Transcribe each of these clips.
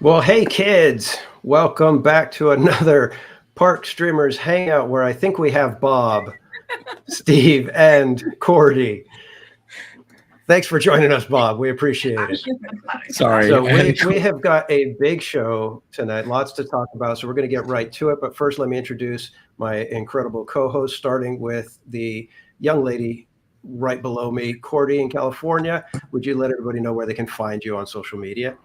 Well, hey kids, welcome back to another Park Streamers Hangout where I think we have Bob, Steve, and Cordy. Thanks for joining us, Bob. We appreciate it. Sorry. So we have got a big show tonight, lots to talk about. So we're going to get right to it. But first, let me introduce my incredible co-host, starting with the young lady right below me, Cordy in California. Would you let everybody know where they can find you on social media?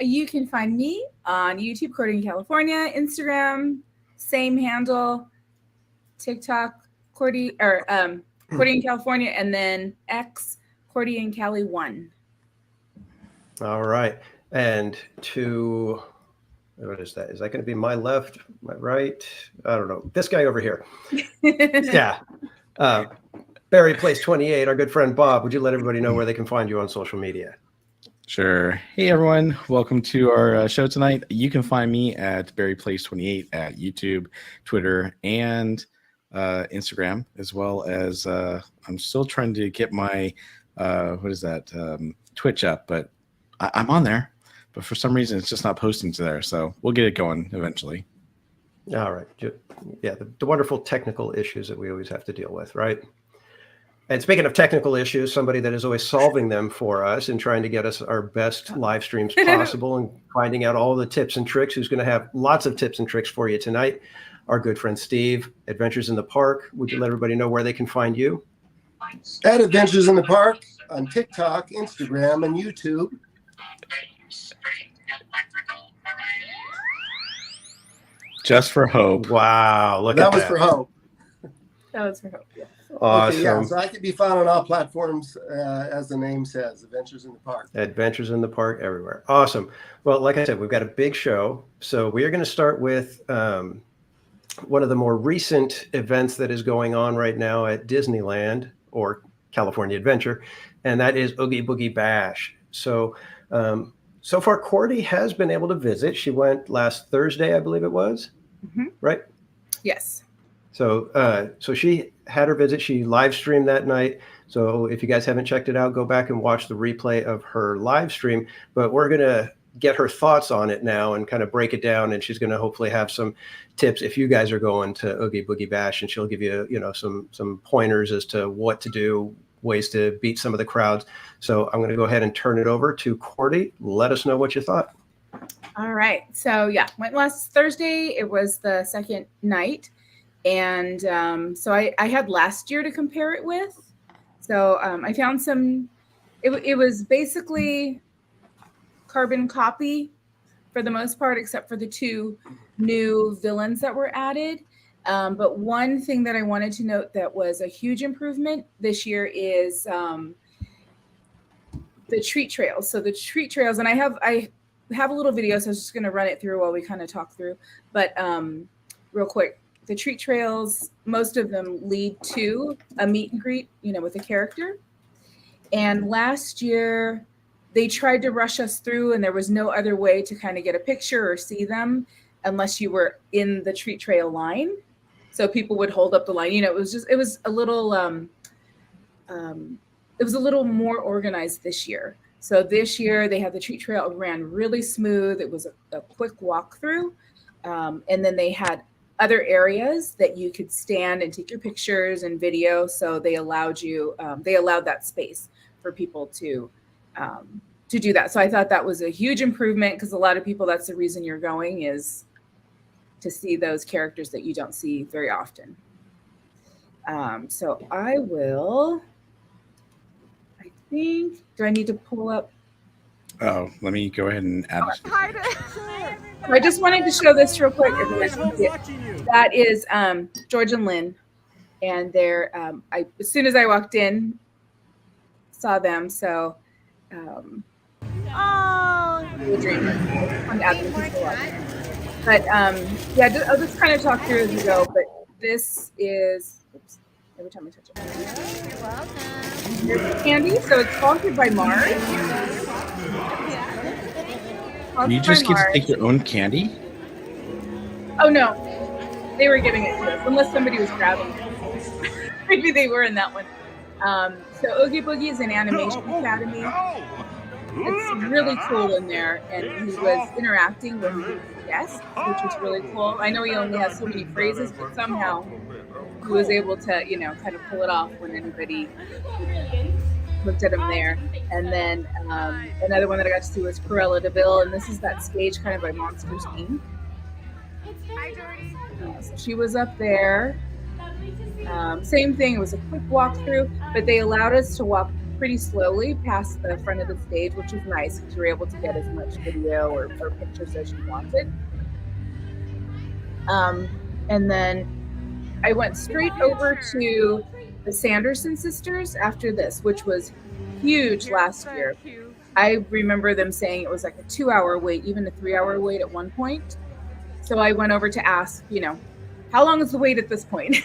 You can find me on YouTube, Cordy In California, Instagram, same handle, TikTok, Cordy In California, and then X, Cordy In Cali 1. All right. And to, what is that? Is that going to be my left, my right? I don't know. This guy over here. Yeah. Barry Place 28, our good friend Bob. Would you let everybody know where they can find you on social media? Sure. Hey, everyone. Welcome to our show tonight. You can find me at Barry Place 28 at YouTube, Twitter, and Instagram, as well as I'm still trying to get my, Twitch up, but I'm on there. But for some reason, it's just not posting to there. So we'll get it going eventually. All right. Yeah, the wonderful technical issues that we always have to deal with, right? And speaking of technical issues, somebody that is always solving them for us and trying to get us our best live streams possible and finding out all the tips and tricks, who's going to have lots of tips and tricks for you tonight, our good friend Steve, Adventures in the Park. Would you let everybody know where they can find you? At Adventures in the Park on TikTok, Instagram, and YouTube. Just for hope. Wow, look at that. That was for hope. That was for hope, yeah. Awesome. Okay, yeah, so I can be found on all platforms, as the name says, Adventures in the Park. Adventures in the Park everywhere. Awesome. Well, like I said, we've got a big show. So we are going to start with one of the more recent events that is going on right now at Disneyland or California Adventure, and that is Oogie Boogie Bash. So so far, Cordy has been able to visit. She went last Thursday, I believe it was, right? Yes. So so she had her visit. She live streamed that night. So if you guys haven't checked it out, go back and watch the replay of her live stream. But we're going to get her thoughts on it now and kind of break it down. And she's going to hopefully have some tips if you guys are going to Oogie Boogie Bash, and she'll give you, some pointers as to what to do, ways to beat some of the crowds. So I'm going to go ahead and turn it over to Cordy. Let us know what you thought. All right. So yeah, went last Thursday. It was the second night. And so I had last year to compare it with. So I found some, it was basically carbon copy for the most part, except for the two new villains that were added. But one thing that I wanted to note that was a huge improvement this year is the treat trails. So the treat trails, and I have a little video, so I was just going to run it through while we kind of talk through. But real quick, the treat trails, most of them lead to a meet and greet, with a character. And last year, they tried to rush us through, and there was no other way to kind of get a picture or see them unless you were in the treat trail line. So people would hold up the line. It was a little more organized this year. So this year they had the treat trail ran really smooth. It was a quick walkthrough. And then they had other areas that you could stand and take your pictures and video. So they allowed that space for people to do that. So I thought that was a huge improvement, because a lot of people, that's the reason you're going, is to see those characters that you don't see very often. So do I need to pull up? Oh, let me go ahead and add this. So I just wanted to show this real quick. If you guys can see it. That is George and Lynn, and they're as soon as I walked in, saw them. So but yeah, I'll just kind of talk through as we go. But this is every time I touch it. You're welcome. Here's the candy. So it's sponsored by Mars. You just get to take your own candy? Oh no, they were giving it to us unless somebody was grabbing it. Maybe they were in that one. So Oogie Boogie is an animation academy. It's really cool in there, and he was interacting with guests, which was really cool. I know he only has so many phrases, but somehow he was able to, kind of pull it off when anybody looked at him there. And then another one that I got to see was Cruella DeVille, and this is that stage kind of by Monsters Inc. So she was up there. Same thing, it was a quick walkthrough, but they allowed us to walk pretty slowly past the front of the stage, which was nice because you were able to get as much video or pictures as you wanted. And then I went straight over to the Sanderson sisters after this, which was huge last year. I remember them saying it was like a 2-hour wait, even a 3-hour wait at one point. So I went over to ask, how long is the wait at this point?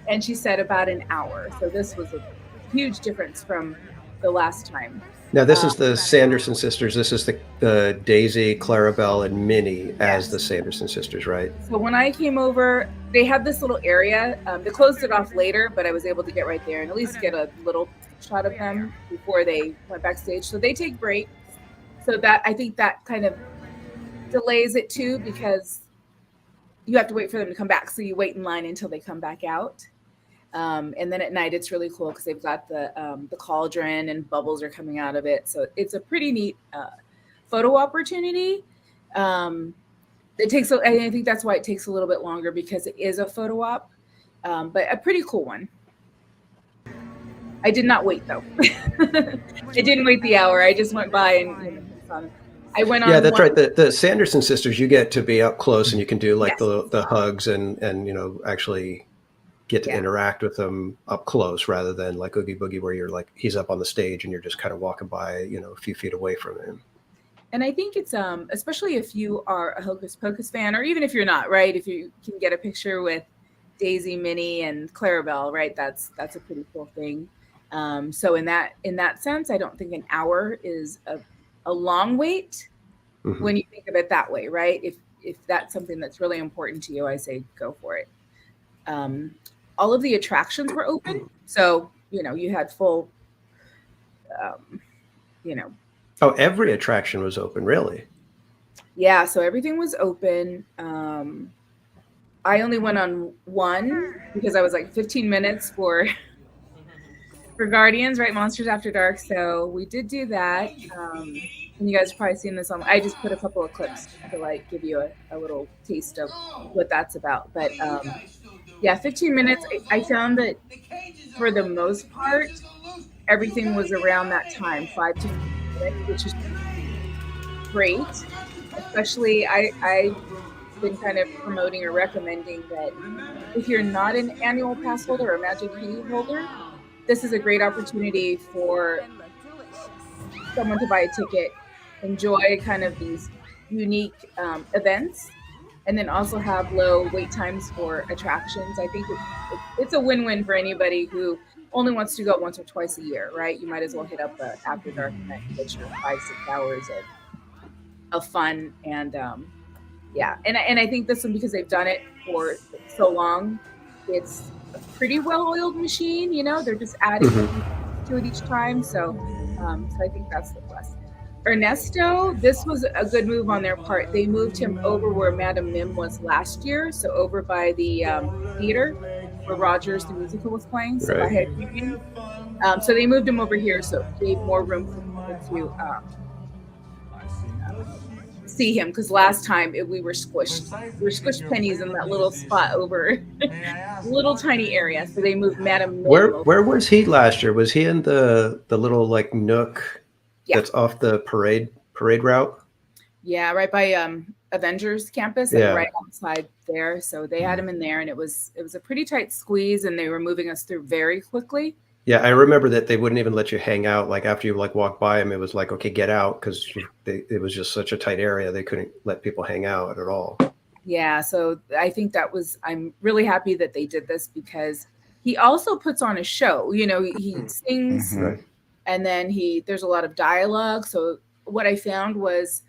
And she said about an hour. So this was a huge difference from the last time. Now this is the Sanderson sisters. This is the Daisy, Clarabelle, and Minnie as the Sanderson sisters, right? So when I came over, they had this little area. They closed it off later, but I was able to get right there and at least get a little shot of them before they went backstage. So they take breaks. So that I think that kind of delays it too, because you have to wait for them to come back. So you wait in line until they come back out. And then at night, it's really cool because they've got the cauldron and bubbles are coming out of it. So it's a pretty neat photo opportunity. I think that's why it takes a little bit longer, because it is a photo op, but a pretty cool one. I did not wait though. I didn't wait the hour. I just went by and I went on. Yeah, that's right. The Sanderson sisters, you get to be up close and you can do like the hugs and actually get to interact with them up close rather than like Oogie Boogie where you're like, he's up on the stage and you're just kind of walking by, a few feet away from him. And I think it's, especially if you are a Hocus Pocus fan, or even if you're not, right? If you can get a picture with Daisy, Minnie, and Clarabelle, right? That's a pretty cool thing. So in that sense, I don't think an hour is a long wait when you think of it that way, right? If that's something that's really important to you, I say go for it. All of the attractions were open. So, you had full, Oh, every attraction was open, really? Yeah, so everything was open. I only went on one because I was like 15 minutes for Guardians, right? Monsters After Dark. So we did do that. And you guys have probably seen this on, I just put a couple of clips to like give you a little taste of what that's about. But yeah, 15 minutes. I found that for the most part, everything was around that time, 5 to 15 minutes, which is great. Especially, I've been kind of promoting or recommending that if you're not an annual pass holder or Magic Key holder, this is a great opportunity for someone to buy a ticket, enjoy kind of these unique events, and then also have low wait times for attractions. I think it's a win-win for anybody who only wants to go once or twice a year, right? You might as well hit up the After Dark event and get your 5-6 hours of fun. And and I think this one, because they've done it for so long, it's a pretty well-oiled machine. They're just adding to it each time. So I think that's the plus. Ernesto, this was a good move on their part. They moved him over where Madame Mim was last year, so over by the theater where Rogers the Musical was playing. So I had Union. So they moved him over here, so it gave more room for people to see him, because last time we were squished. We were squished pennies in that little spot over little tiny area. So they moved Madame Mim Where was he last year? Was he in the little like nook that's off the parade parade route? Yeah, right by Avengers campus, like Yeah. right outside there. So they had him in there, and it was a pretty tight squeeze, and they were moving us through very quickly. Yeah, I remember that they wouldn't even let you hang out. Like after you like walk by them, it was like, okay, get out, because it was just such a tight area. They couldn't let people hang out at all. Yeah, so I think I'm really happy that they did this, because he also puts on a show. You know, he sings, Right. and then there's a lot of dialogue. So what I found was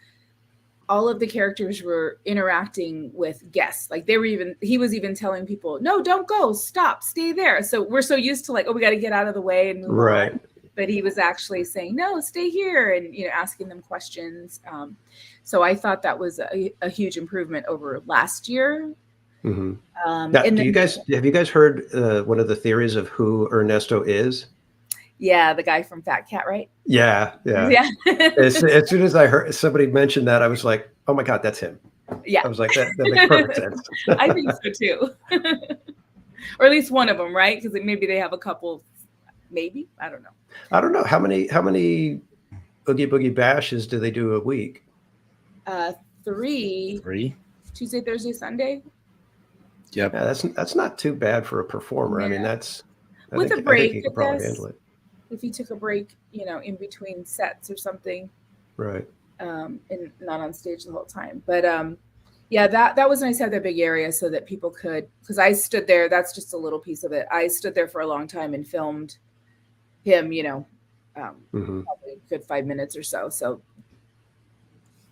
all of the characters were interacting with guests. Like he was even telling people, no, don't go, stop, stay there. So we're so used to like, oh, we got to get out of the way and move on. But he was actually saying, no, stay here, and asking them questions. So I thought that was a huge improvement over last year. Mm-hmm. And have you guys heard one of the theories of who Ernesto is? Yeah, the guy from Fat Cat, right? Yeah. as soon as I heard somebody mention that, I was like, oh my God, that's him. Yeah. I was like, that makes perfect sense. I think so too. Or at least one of them, right? Because maybe they have a couple, maybe. I don't know. How many Oogie Boogie Bashes do they do a week? 3. 3. Tuesday, Thursday, Sunday. Yep. Yeah, that's not too bad for a performer. Yeah. I mean, I With think a break, he could probably handle it. If he took a break, in between sets or something. Right. And not on stage the whole time. But yeah, that was nice to have that big area so that people could, because I stood there, that's just a little piece of it. I stood there for a long time and filmed him, probably a good 5 minutes or so. So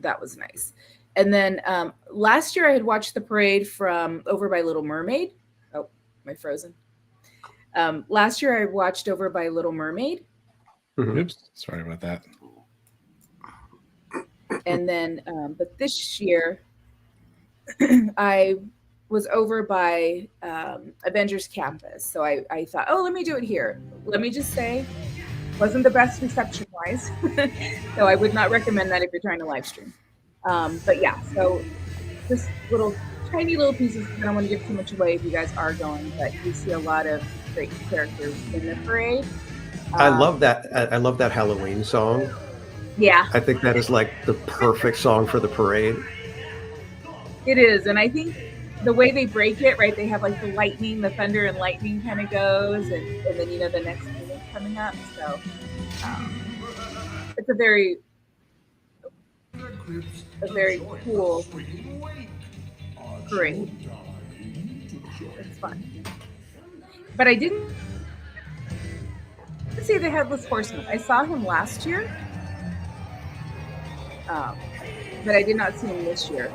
that was nice. And then last year I had watched the parade from over by Little Mermaid. Oh, am I frozen? Last year I watched over by Little Mermaid. Oops, sorry about that. And then, but this year I was over by Avengers campus. So I thought, oh, let me do it here. Let me just say, wasn't the best reception wise. So I would not recommend that if you're trying to live stream. But yeah, so just tiny little pieces. I don't want to give too much away if you guys are going, but you see a lot of great characters in the parade. I love that. I love that Halloween song. Yeah. I think that is like the perfect song for the parade. It is. And I think the way they break it, right, they have like the lightning, the thunder and lightning kind of goes, and then, the next thing is coming up. So it's a very cool parade. It's fun. But I didn't see the Headless Horseman. I saw him last year, but I did not see him this year.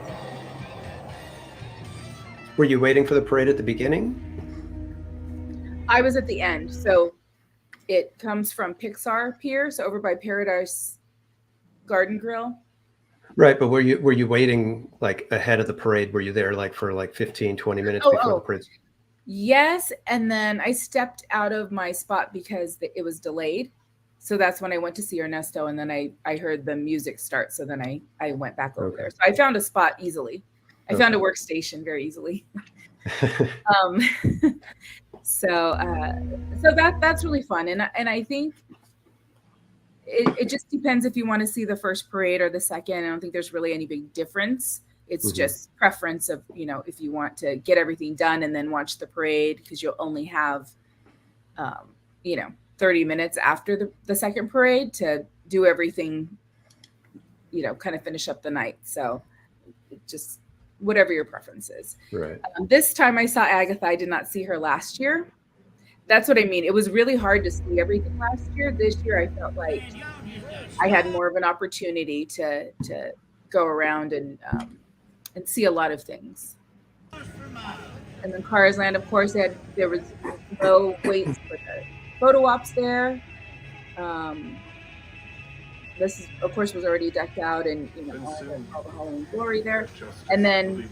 Were you waiting for the parade at the beginning? I was at the end. So it comes from Pixar Pier, so over by Paradise Garden Grill. Right, but were you waiting like ahead of the parade? Were you there like for like 15, 20 minutes before the parade? Yes, and then I stepped out of my spot because it was delayed. So that's when I went to see Ernesto, and then I heard the music start. So then I went back over there. So I found a spot easily. I found a workstation very easily. So that's really fun. And I think it just depends if you want to see the first parade or the second. I don't think there's really any big difference. It's just preference of, if you want to get everything done and then watch the parade, because you'll only have, 30 minutes after the second parade to do everything, kind of finish up the night. So just whatever your preference is. Right. This time I saw Agatha. I did not see her last year. That's what I mean. It was really hard to see everything last year. This year I felt like I had more of an opportunity to go around and see a lot of things. And then Cars Land, of course, there was no waits for the photo ops there. This is, of course, was already decked out, and all the Halloween glory there. And then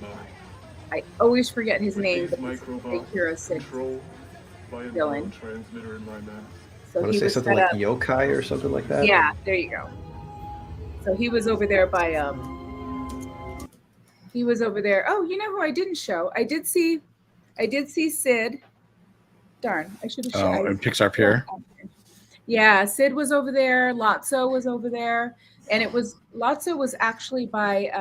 I always forget his name, but he's Big Hero 6 villain. So I want to say something like yokai or something like that. Yeah, there you go. So he was over there by he was over there. Oh, you know who I didn't show? I did see Sid. Darn, I should have shown. Oh, and Pixar Pier. Yeah, Sid was over there. Lotso was over there. And it was Lotso was actually by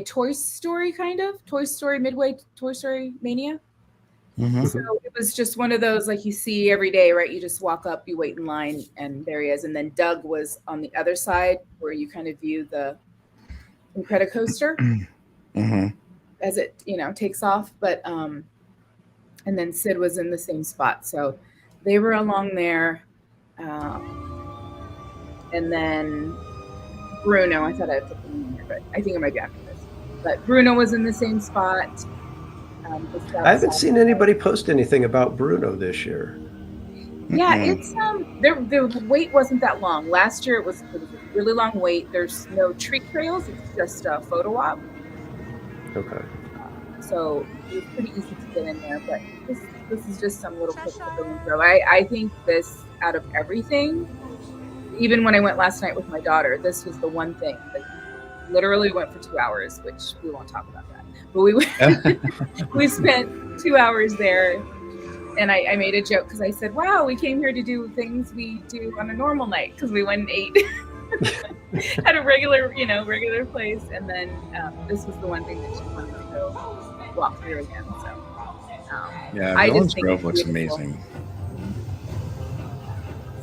Toy Story, kind of Toy Story Midway, Toy Story Mania. Mhm. So it was just one of those like you see every day, right? You just walk up, you wait in line, and there he is. And then Doug was on the other side where you kind of view the Incredicoaster Mhm. as it, takes off. But and then Sid was in the same spot. So they were along there. And then Bruno, I thought I'd put them in there, but I think it might be after this. But Bruno was in the same spot. Just I haven't outside. seen anybody post anything about Bruno this year. Yeah, Mm-mm. it's the wait wasn't that long. Last year it was a really long wait. There's no treat trails, it's just a photo op. Okay. So it was pretty easy to get in there. But this is just some little clip of the intro. I think this out of everything, even when I went last night with my daughter, this was the one thing that literally went for 2 hours, which we won't talk about that. But we spent 2 hours there. And I made a joke because I said, wow, we came here to do things we do on a normal night because we went and ate at a regular place. And then this was the one thing that she wanted to go walk through again. So Yeah, I just Villains think Grove it's looks beautiful. amazing.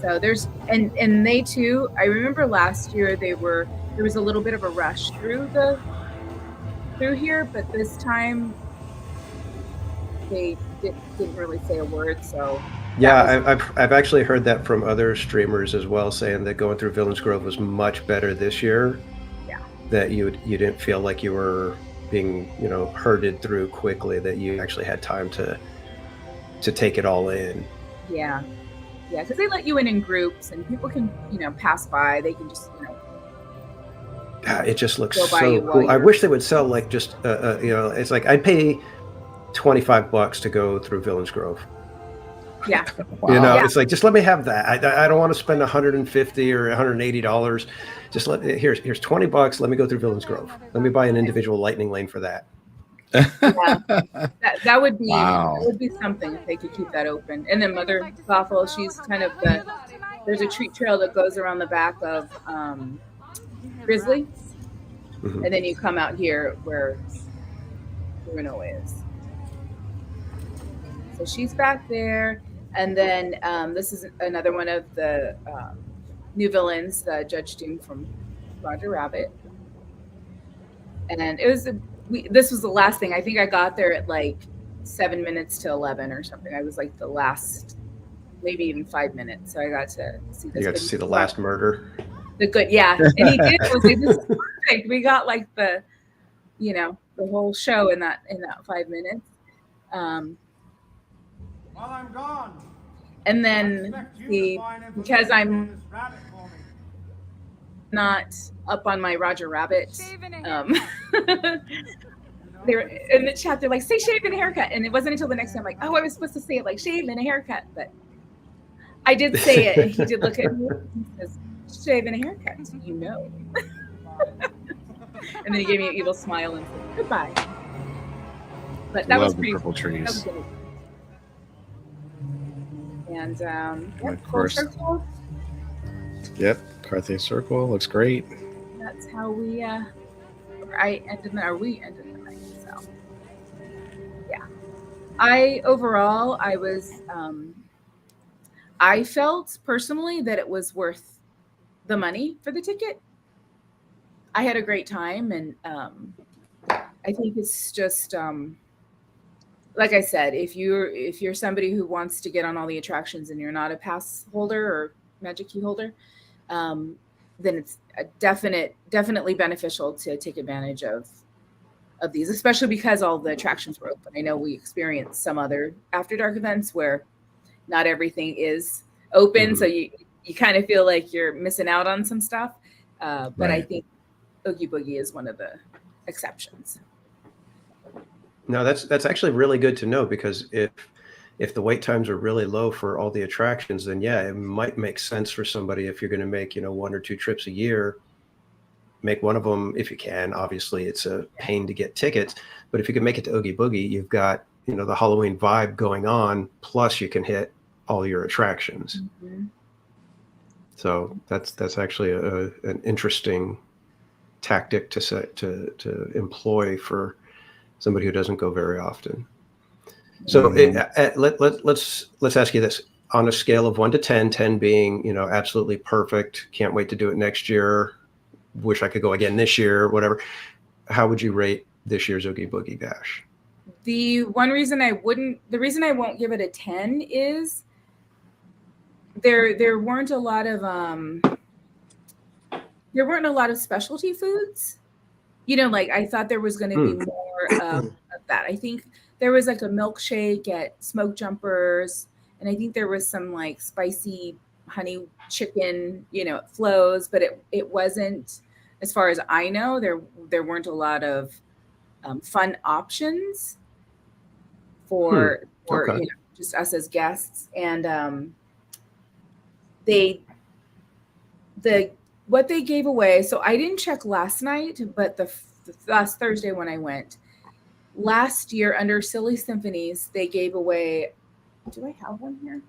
So there's and they too. I remember last year there was a little bit of a rush through here, but this time they didn't really say a word. So Yeah, I've actually heard that from other streamers as well, saying that going through Villains Grove was much better this year. Yeah. That you didn't feel like you were being herded through quickly. That you actually had time to take it all in. Yeah, because they let you in groups, and people can pass by. They can just It just looks go by so you while cool. I you're- wish they would sell like just it's like I'd pay $25 to go through Villains Grove. Yeah. Wow. Yeah. It's like just let me have that. I don't want to spend $150 or $180. Just here's $20. Let me go through Villains Grove. Let me buy an individual lightning lane for that. Yeah. That would be Wow. that would be something if they could keep that open. And then Mother Gothel, she's kind of there's a treat trail that goes around the back of Grizzly, Mhm. and then you come out here where Bruno is. So she's back there, and then this is another one of the new villains, the Judge Doom from Roger Rabbit. And it was this was the last thing. I think I got there at like 7 minutes to 11 or something. I was like the last, maybe even 5 minutes. So I got to see this. You got to see the last murder. The good, yeah. And he did. Was like, this is perfect. We got like the whole show in that 5 minutes. While I'm gone. And then because I'm not up on my Roger Rabbit, they were in the chat. They're like, "Say shave and a haircut," and it wasn't until the next time, I'm like, "Oh, I was supposed to say it like shave and a haircut," but I did say it, and he did look at me and says, "Shave and a haircut, and then he gave me an evil smile and said, "Goodbye." But that was Love the pretty. purple That trees. was good. And of course. Circle. Yep, Carthay Circle looks great. That's how we ended the night. So yeah, I felt personally that it was worth the money for the ticket. I had a great time, and I think it's just like I said, if you're somebody who wants to get on all the attractions and you're not a pass holder or Magic Key holder, then it's definitely beneficial to take advantage of these, especially because all the attractions were open. I know we experienced some other After Dark events where not everything is open, Mm-hmm. so you kind of feel like you're missing out on some stuff. But Right. I think Oogie Boogie is one of the exceptions. No, that's actually really good to know, because if the wait times are really low for all the attractions, then yeah, it might make sense for somebody, if you're going to make 1 or 2 trips a year, make one of them if you can. Obviously, it's a pain to get tickets, but if you can make it to Oogie Boogie, you've got the Halloween vibe going on, plus you can hit all your attractions. Mm-hmm. So that's actually an interesting tactic to employ for somebody who doesn't go very often. So let's ask you this: on a scale of 1 to 10, 10 being absolutely perfect, can't wait to do it next year, wish I could go again this year, whatever. How would you rate this year's Oogie Boogie Bash? The reason I won't give it a 10 is there weren't a lot of specialty foods. Like I thought there was going to be more of that. I think there was like a milkshake at Smoke Jumpers, and I think there was some like spicy honey chicken, at Flo's, but it wasn't, as far as I know, there weren't a lot of fun options for Okay. just us as guests. And what they gave away. So I didn't check last night, but the last Thursday when I went last year under Silly Symphonies, they gave away. Do I have one here?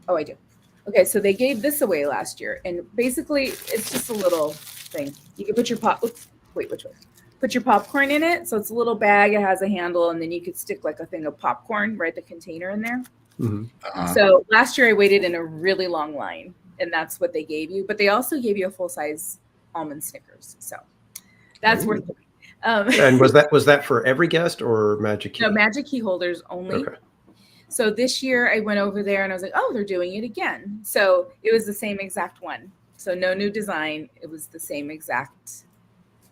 Oh, I do. Okay, so they gave this away last year, and basically it's just a little thing. You can put your Put your popcorn in it. So it's a little bag. It has a handle, and then you could stick like a thing of popcorn, right? The container in there. So last year I waited in a really long line, and that's what they gave you. But they also gave you a full-size almond Snickers. So that's worth it. And was that for every guest or Magic Key? No, Magic Key holders only. Okay. So this year I went over there and I was like, oh, they're doing it again. So it was the same exact one. So no new design. It was the same exact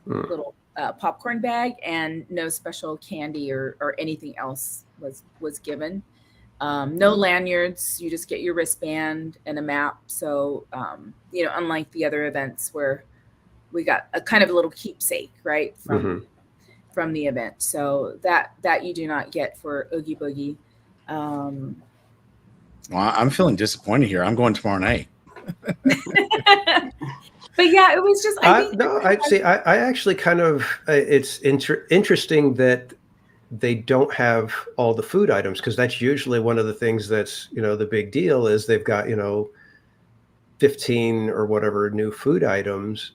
little popcorn bag, and no special candy or anything else was given. No lanyards. You just get your wristband and a map. So, unlike the other events where we got a kind of a little keepsake, right, from the event. So that you do not get for Oogie Boogie. Well, I'm feeling disappointed here. I'm going tomorrow night. But yeah, it was just. I actually kind of. It's interesting that they don't have all the food items, because that's usually one of the things that's the big deal is they've got 15 or whatever new food items,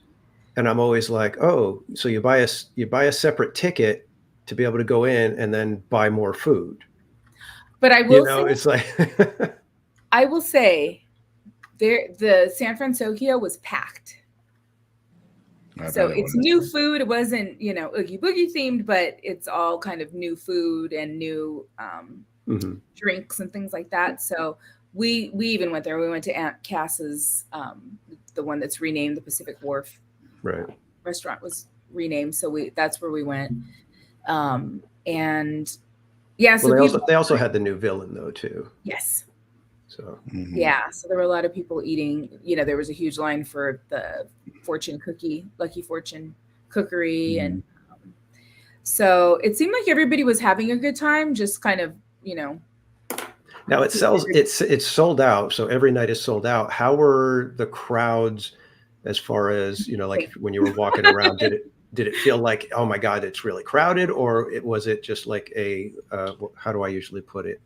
and I'm always like, oh, so you buy a separate ticket to be able to go in and then buy more food. But I will say, it's like I will say, the San Francisco was packed. So it's new food. It wasn't, Oogie Boogie themed, but it's all kind of new food and new drinks and things like that. So we even went there. We went to Aunt Cass's, the one that's renamed the Pacific Wharf. Right. Restaurant was renamed, so that's where we went. And yeah, so they also had the new villain though too. Yes. So yeah, so there were a lot of people eating. There was a huge line for the Lucky Fortune cookery, and so it seemed like everybody was having a good time. Just kind of, Now it's sold out, so every night is sold out. How were the crowds, as far as like when you were walking around? Did it feel like, oh my God, it's really crowded, or was it just like a how do I usually put it?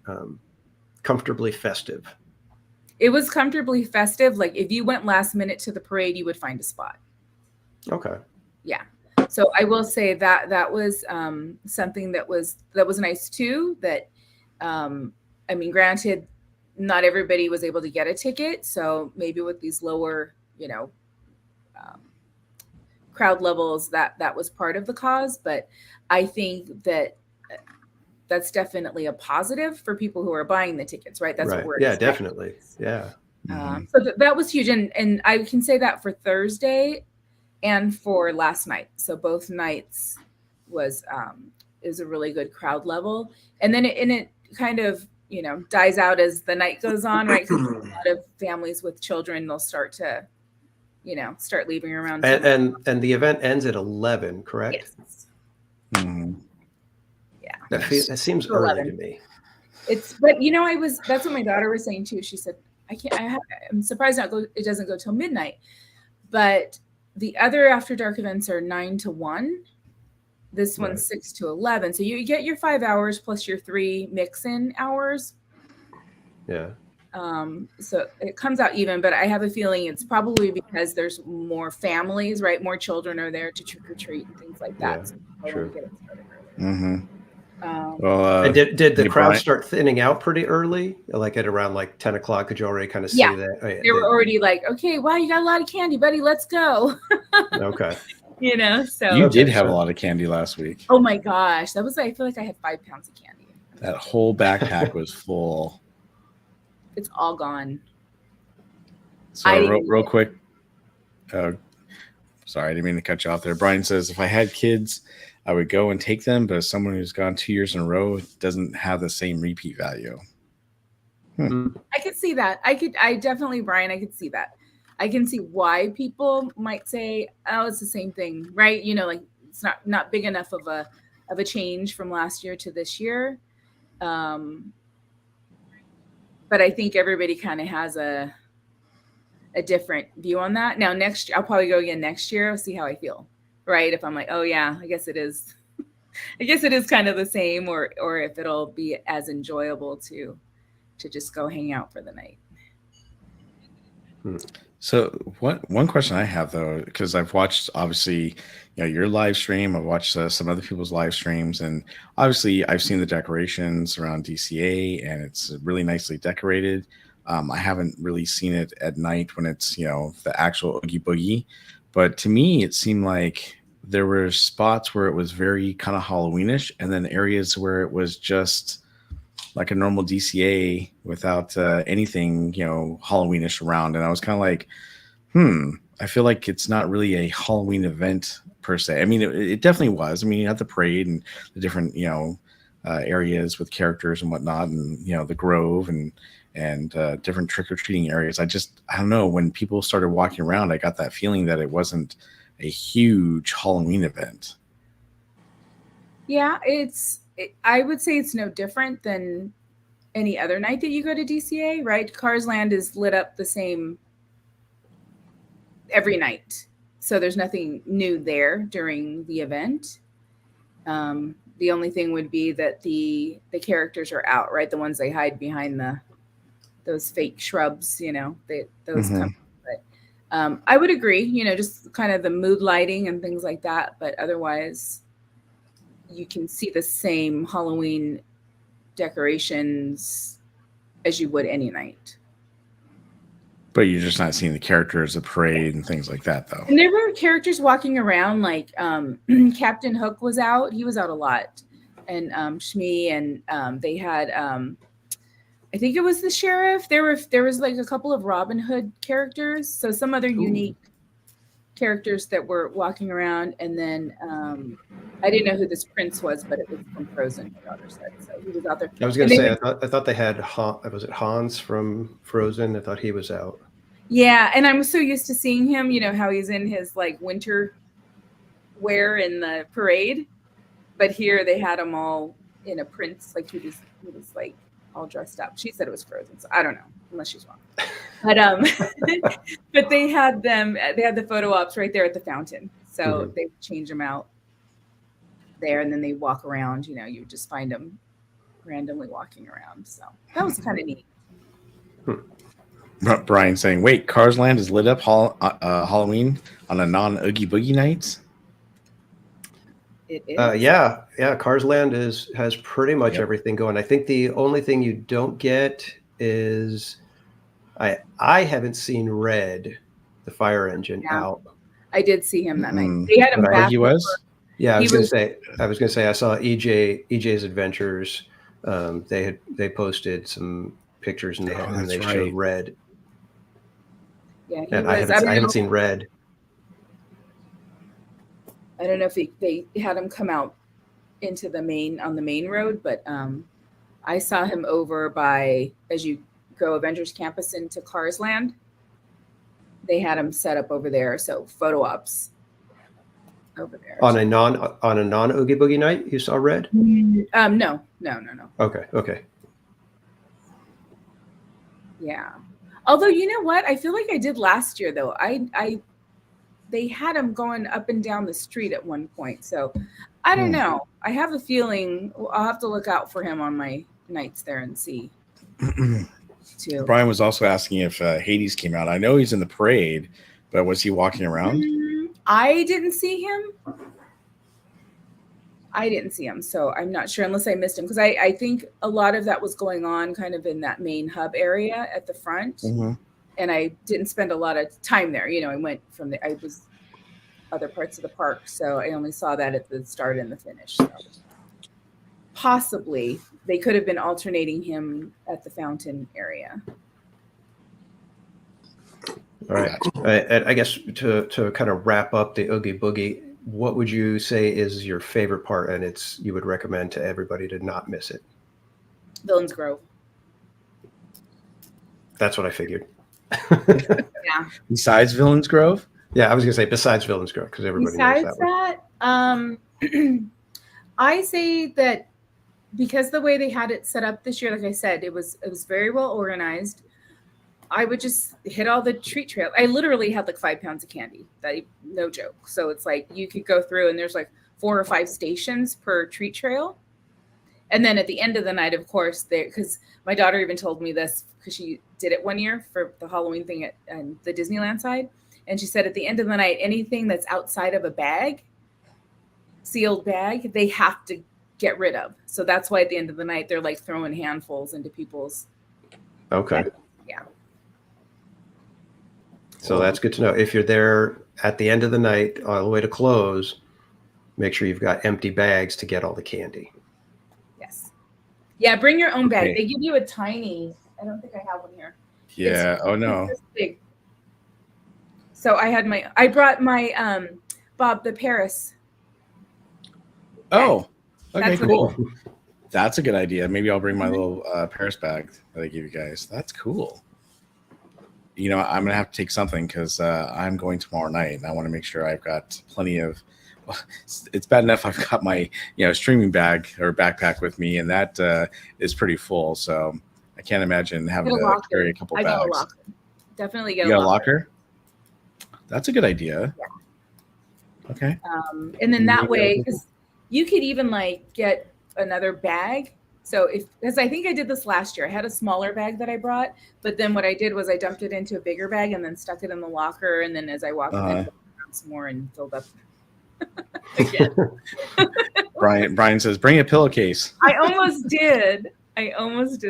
Comfortably festive? It was comfortably festive. Like if you went last minute to the parade, you would find a spot. Okay. Yeah. So I will say that was something that was nice too. That granted, not everybody was able to get a ticket. So maybe with these lower, crowd levels, that was part of the cause. But I think that's definitely a positive for people who are buying the tickets, right? That's right. What we're yeah, expecting. Definitely. Yeah. So that was huge. And I can say that for Thursday and for last night. So both nights was a really good crowd level. And then it kind of, dies out as the night goes on, right? 'Cause a lot of families with children, they'll start to, start leaving around. And the event ends at 11, correct? Yes. Yeah. That seems early to me. But that's what my daughter was saying too. She said, I'm surprised it doesn't go till midnight. But the other After Dark events are 9 to 1. This one's 6 to 11. So you get your 5 hours plus your 3 mix-in hours. Yeah. So it comes out even, but I have a feeling it's probably because there's more families, right? More children are there to trick or treat and things like that. Yeah, So I sure. want to get it started early. Mm-hmm. Um, And did the hey, crowd Brian- start thinning out pretty early? Like at around like 10 o'clock? Could you already kind of see Yeah. that? Oh, yeah, they were already like, okay, wow, you got a lot of candy, buddy. Let's go. okay. So You did Okay, have so- a lot of candy last week. oh my gosh, I feel like I had 5 pounds of candy. That whole backpack was full. It's all gone. So I real, didn't real eat it. quick, sorry, I didn't mean to cut you off there. Brian says, if I had kids, I would go and take them, but as someone who's gone 2 years in a row, it doesn't have the same repeat value. I could see that. I definitely, Brian, I could see that. I can see why people might say, oh, it's the same thing, right? Like it's not big enough of a change from last year to this year. But I think everybody kind of has a different view on that. Now, next year, I'll probably go again next year. I'll see how I feel, right? If I'm like, oh yeah, I guess it is. I guess it is kind of the same, or if it'll be as enjoyable to just go hang out for the night. So one question I have though, because I've watched obviously, your live stream, I've watched some other people's live streams, and obviously I've seen the decorations around DCA, and it's really nicely decorated. I haven't really seen it at night when it's the actual Oogie Boogie, but to me it seemed like there were spots where it was very kind of Halloweenish, and then areas where it was just like a normal DCA without anything, Halloweenish around. And I was kind of like, I feel like it's not really a Halloween event per se. I mean, it definitely was. I mean, you had the parade and the different, areas with characters and whatnot, and, the Grove and different trick-or-treating areas. I don't know. When people started walking around, I got that feeling that it wasn't a huge Halloween event. Yeah, I would say it's no different than any other night that you go to DCA, right? Cars Land is lit up the same every night. So there's nothing new there during the event. The only thing would be that the characters are out, right? The ones they hide behind those fake shrubs, those come. But I would agree, just kind of the mood lighting and things like that. But otherwise, you can see the same Halloween decorations as you would any night. But you're just not seeing the characters, the parade, and things like that, though. And there were characters walking around, like Captain Hook was out. He was out a lot. And Shmi, and they had, I think it was the sheriff. There was like a couple of Robin Hood characters. So some other unique characters that were walking around. And then I didn't know who this prince was, but it was from Frozen, my daughter said. So he was out there. I was going to say, I thought they had, was it Hans from Frozen? I thought he was out. Yeah, and I'm so used to seeing him, how he's in his like winter wear in the parade. But here they had him all in a prince, like he was like all dressed up. She said it was Frozen, so I don't know, unless she's wrong. But but they had the photo ops right there at the fountain. So they would change them out there, and then they walk around, you would just find them randomly walking around. So that was kind of neat. Brian saying, wait, Cars Land is lit up Halloween on a non-Oogie Boogie night? It is. Yeah. Cars Land has pretty much everything going. I think the only thing you don't get is I haven't seen Red, the fire engine, out. I did see him that night. They had him back. He was? Yeah, I was going to say I saw EJ's Adventures. They posted some pictures and they showed Red. Yeah, and I haven't seen Red. I don't know if they had him come out into on the main road, but I saw him over by, as you go Avengers Campus into Cars Land. They had him set up over there, so photo ops over there. On a non Oogie Boogie night, you saw Red? No. Okay. Yeah. Although, you know what? I feel like I did last year, though. They had him going up and down the street at one point. So I don't know. I have a feeling I'll have to look out for him on my nights there and see. too. Brian was also asking if Hades came out. I know he's in the parade, but was he walking around? I didn't see him. So I'm not sure unless I missed him, because I think a lot of that was going on kind of in that main hub area at the front. Mm-hmm. And I didn't spend a lot of time there. I went from I was other parts of the park, so I only saw that at the start and the finish. So possibly they could have been alternating him at the fountain area. All right. I guess to kind of wrap up the Oogie Boogie, what would you say is your favorite part, and you would recommend to everybody to not miss it? Villains Grove. That's what I figured. Yeah. Besides Villains Grove? Yeah, I was gonna say besides Villains Grove, because everybody knows that one. I say that because the way they had it set up this year, like I said, it was very well organized. I would just hit all the treat trail. I literally had like 5 pounds of candy. No joke. So it's like you could go through and there's like 4 or 5 stations per treat trail. And then at the end of the night, of course, because my daughter even told me this because she did it one year for the Halloween thing at the Disneyland side. And she said at the end of the night, anything that's outside of a bag, sealed bag, they have to get rid of. So that's why at the end of the night, they're like throwing handfuls into people's. Okay. Yeah. So that's good to know. If you're there at the end of the night, all the way to close, make sure you've got empty bags to get all the candy. Yes. Yeah, bring your own bag. Okay. They give you a tiny, I don't think I have one here. Yeah. It's this big. So I brought my Bob the Paris. Oh, okay, That's cool. That's a good idea. Maybe I'll bring my little Paris bag that I give you guys. That's cool. I'm going to have to take something because I'm going tomorrow night, and I want to make sure I've got plenty of. Well, it's bad enough I've got my streaming bag or backpack with me, and that is pretty full. So I can't imagine having to carry a couple bags. I got a locker. Definitely get you a got locker. a locker. That's a good idea. Yeah. Okay. And then that way, because you could even get another bag. So because I think I did this last year, I had a smaller bag that I brought, but then what I did was I dumped it into a bigger bag and then stuck it in the locker. And then as I walked in, some more and filled up again. Brian says, bring a pillowcase. I almost did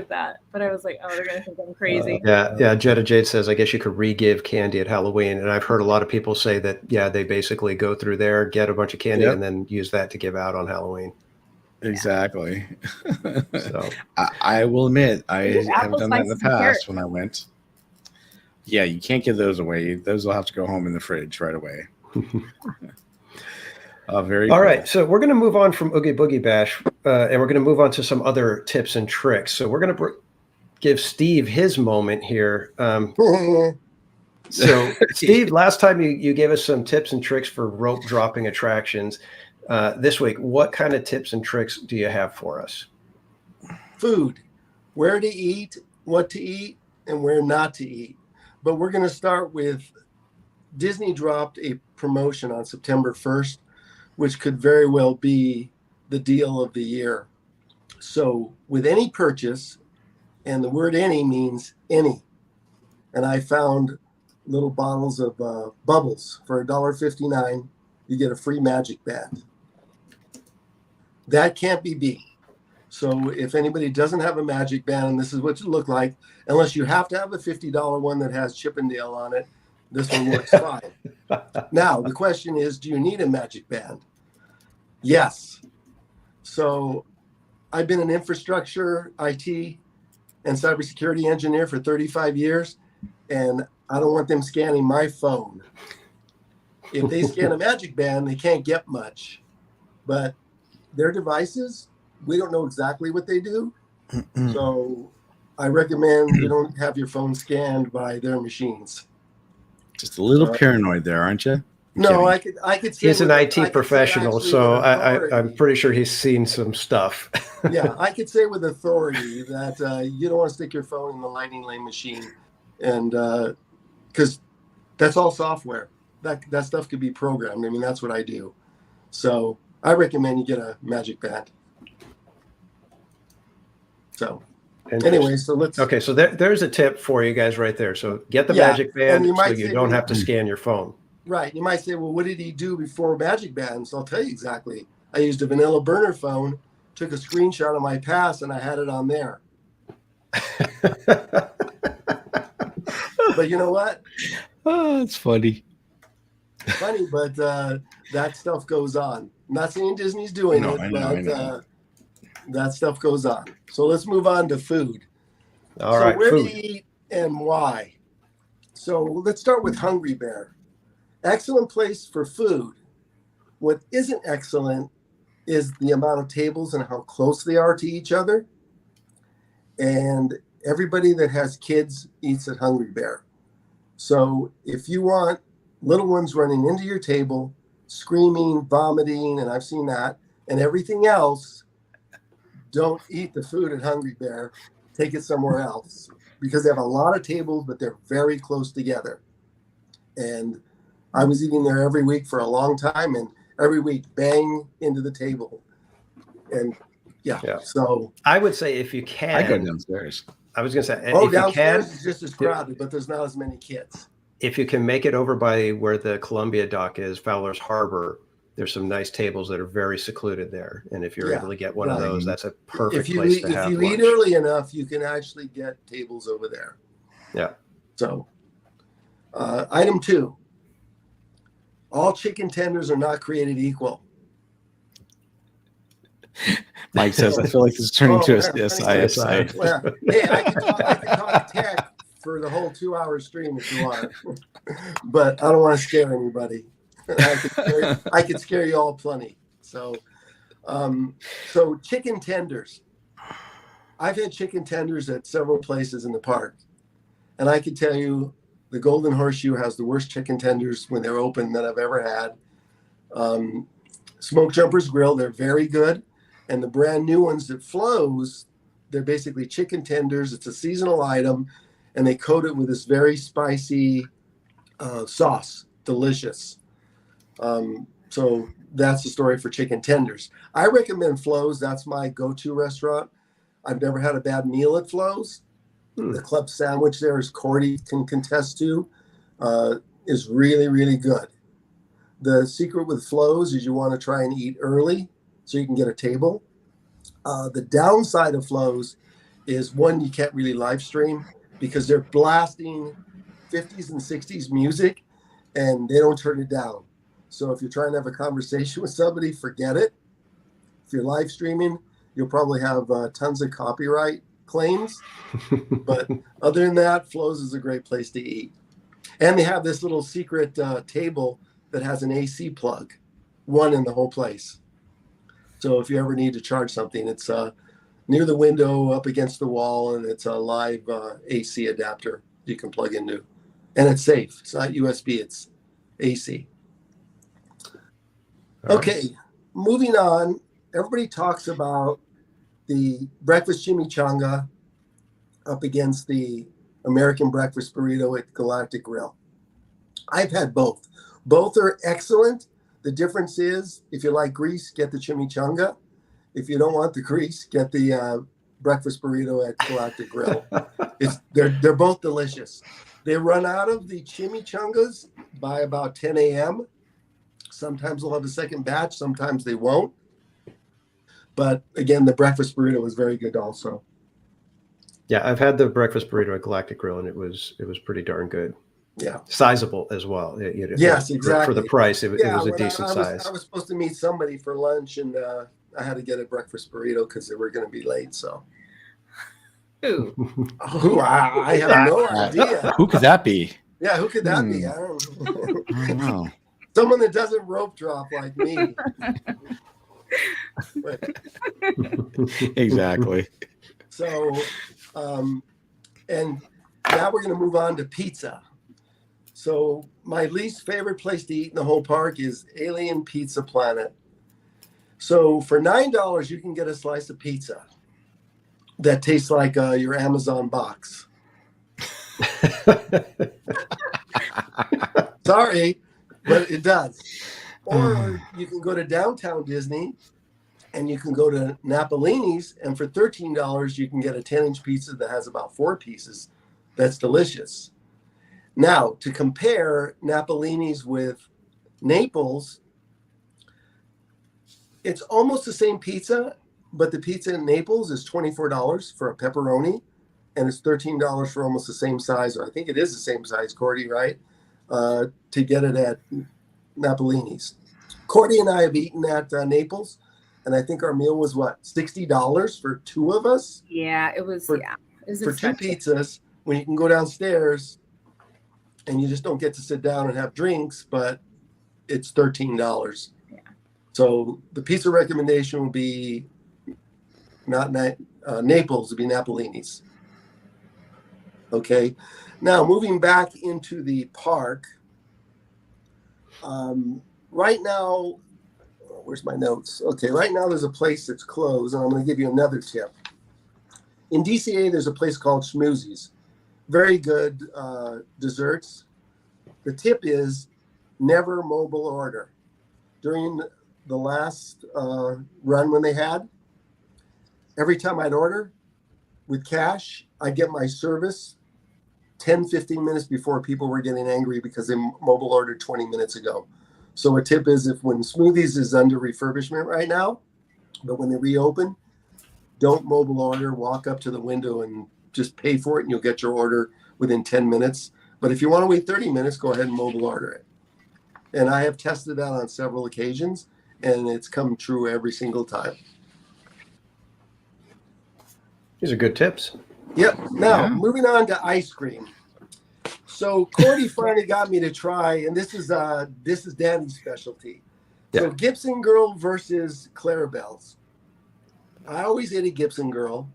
that, but I was like, oh, they're going to think I'm crazy. Yeah. Jetta Jade says, I guess you could re-give candy at Halloween. And I've heard a lot of people say that, they basically go through there, get a bunch of candy, and then use that to give out on Halloween. Exactly. So I will admit, I have done that in the past carrots. when I went. Yeah, you can't give those away. Those will have to go home in the fridge right away. Very All cool. right, so we're going to move on from Oogie Boogie Bash, and we're going to move on to some other tips and tricks. So we're going to give Steve his moment here. So, Steve, last time you gave us some tips and tricks for rope dropping attractions. This week, what kind of tips and tricks do you have for us? Food, where to eat, what to eat, and where not to eat. But we're going to start with Disney dropped a promotion on September 1st, which could very well be the deal of the year. So with any purchase, and the word any means any, and I found little bottles of bubbles for $1.59, you get a free magic band. That can't be beat. So if anybody doesn't have a magic band, this is what you look like, unless you have to have a $50 one that has Chippendale on it, this one works fine. Now, the question is, do you need a magic band? Yes. So I've been an infrastructure, IT, and cybersecurity engineer for 35 years, and I don't want them scanning my phone. If they scan a magic band, they can't get much. But their devices, we don't know exactly what they do. So I recommend you don't have your phone scanned by their machines. Just a little paranoid there, aren't you? No, I could say he's an IT professional, so I'm pretty sure he's seen some stuff. Yeah, I could say with authority that you don't want to stick your phone in the lightning lane machine, and because that's all software. That stuff could be programmed. I mean, that's what I do. So I recommend you get a magic band. So Anyway, so let's. Okay, so there's a tip for you guys right there. So get the Yeah, Magic Band and you so might you say, don't well, have to scan your phone. Right. You might say, well, what did he do before Magic Bands? I'll tell you exactly. I used a vanilla burner phone, took a screenshot of my pass, and I had it on there. But you know what? Oh, it's funny. Funny, but that stuff goes on. I'm not saying Disney's doing it, I but know. that stuff goes on. So let's move on to food. All right, where food. do you eat and why? So let's start with Hungry Bear. Excellent place for food. What isn't excellent is the amount of tables and how close they are to each other. And everybody that has kids eats at Hungry Bear. So if you want little ones running into your table, screaming, vomiting, and I've seen that, and everything else, don't eat the food at Hungry Bear. Take it somewhere else because they have a lot of tables, but they're very close together. And I was eating there every week for a long time, and every week bang into the table. And yeah. So I would say if you can, I go downstairs. I was going to say, if downstairs you can, is just as crowded, but there's not as many kids. if you can make it over by where the Columbia dock is, Fowler's Harbor, there's some nice tables that are very secluded there. And if you're able to get one of those, that's a perfect place to have lunch. If you eat early enough, you can actually get tables over there. Yeah. So item 2, all chicken tenders are not created equal. Mike says, I feel like this is turning to a CSI. Well, hey, I can talk tech for the whole 2-hour stream if you want. But I don't want to scare anybody. I could scare you all plenty. So chicken tenders. I've had chicken tenders at several places in the park. And I can tell you the Golden Horseshoe has the worst chicken tenders when they're open that I've ever had. Smoke Jumpers Grill, they're very good. And the brand new ones that Flows, they're basically chicken tenders. It's a seasonal item, and they coat it with this very spicy sauce. Delicious. So that's the story for chicken tenders. I recommend Flows. That's my go-to restaurant. I've never had a bad meal at Flows. The club sandwich there, as Cordy can contest to, is really, really good. The secret with Flows is you want to try and eat early so you can get a table. The downside of Flows is, one, you can't really live stream because they're blasting 50s and 60s music and they don't turn it down. So if you're trying to have a conversation with somebody, forget it. If you're live streaming, you'll probably have tons of copyright claims. But other than that, Flows is a great place to eat. And they have this little secret table that has an AC plug, one in the whole place. So if you ever need to charge something, it's near the window up against the wall, and it's a live AC adapter you can plug into. And it's safe. It's not USB, it's AC. Okay, moving on. Everybody talks about the breakfast chimichanga up against the American breakfast burrito at Galactic Grill. I've had both. Both are excellent. The difference is, if you like grease, get the chimichanga. If you don't want the grease, get the breakfast burrito at Galactic Grill. They're both delicious. They run out of the chimichangas by about 10 a.m. Sometimes they'll have a second batch. Sometimes they won't. But again, the breakfast burrito is very good also. Yeah, I've had the breakfast burrito at Galactic Grill, and it was pretty darn good. Yeah, sizable as well. Yes, exactly. For the price, it was a decent size. I was supposed to meet somebody for lunch, and I had to get a breakfast burrito because they were going to be late. So, I have no idea. Who could that be? Yeah, who could that be? I don't know. Someone that doesn't rope drop like me. Exactly. So, and now we're going to move on to pizza. So my least favorite place to eat in the whole park is Alien Pizza Planet. So for $9, you can get a slice of pizza that tastes like your Amazon box. Sorry, but it does. Or you can go to downtown Disney And you can go to Napolini's, and for $13, you can get a 10-inch pizza that has about 4 pieces. That's delicious. Now, to compare Napolini's with Naples, it's almost the same pizza, but the pizza in Naples is $24 for a pepperoni, and it's $13 for almost the same size, or I think it is the same size, Cordy, right? To get it at Napolini's. Cordy and I have eaten at Naples, and I think our meal was what, $60 for 2 of us? Yeah, it was. For- Yeah, it was For 2 expensive. pizzas, when you can go downstairs and you just don't get to sit down and have drinks, but it's $13. Yeah. So the pizza recommendation would be not Naples, would be Napolini's. Okay. Now moving back into the park. Right now, where's my notes? Okay, right now there's a place that's closed, and I'm going to give you another tip. In DCA, there's a place called Schmoozies. Very good desserts. The tip is never mobile order. During the last run when they had, every time I'd order with cash, I'd get my service 10, 15 minutes before people were getting angry because they mobile ordered 20 minutes ago. So a tip is, if when Smoothies is under refurbishment right now, but when they reopen, don't mobile order, walk up to the window and just pay for it, and you'll get your order within 10 minutes. But if you want to wait 30 minutes, go ahead and mobile order it. And I have tested that on several occasions, and it's come true every single time. These are good tips. Yep. Now, Yeah. moving on to ice cream. So Cordy finally got me to try, and this is Danny's specialty. So Yeah. Gibson Girl versus Clarabelle's. I always ate a Gibson Girl,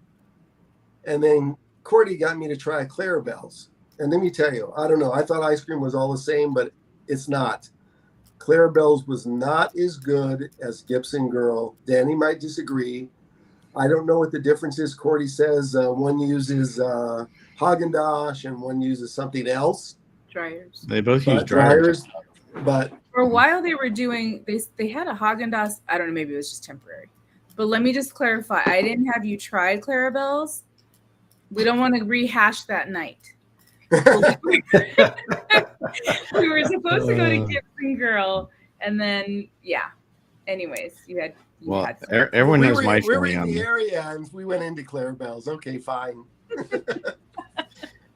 and then Cordy got me to try Clarabelle's. And let me tell you, I don't know. I thought ice cream was all the same, but it's not. Clarabelle's was not as good as Gibson Girl. Danny might disagree. I don't know what the difference is. Cordy says one uses Haagen-Dazs and one uses something else. Dryers. They both use But dryers. But For a while, they were doing. They had a Haagen-Dazs. I don't know. Maybe it was just temporary. But let me just clarify. I didn't have you tried Clarabelle's. We don't want to rehash that night. We were supposed to go to Gibson Girl, and then Anyways, you had. Well, had some. everyone we knows were, my we were feeling in on the the. area and we went into Clarabelle's. Okay, fine.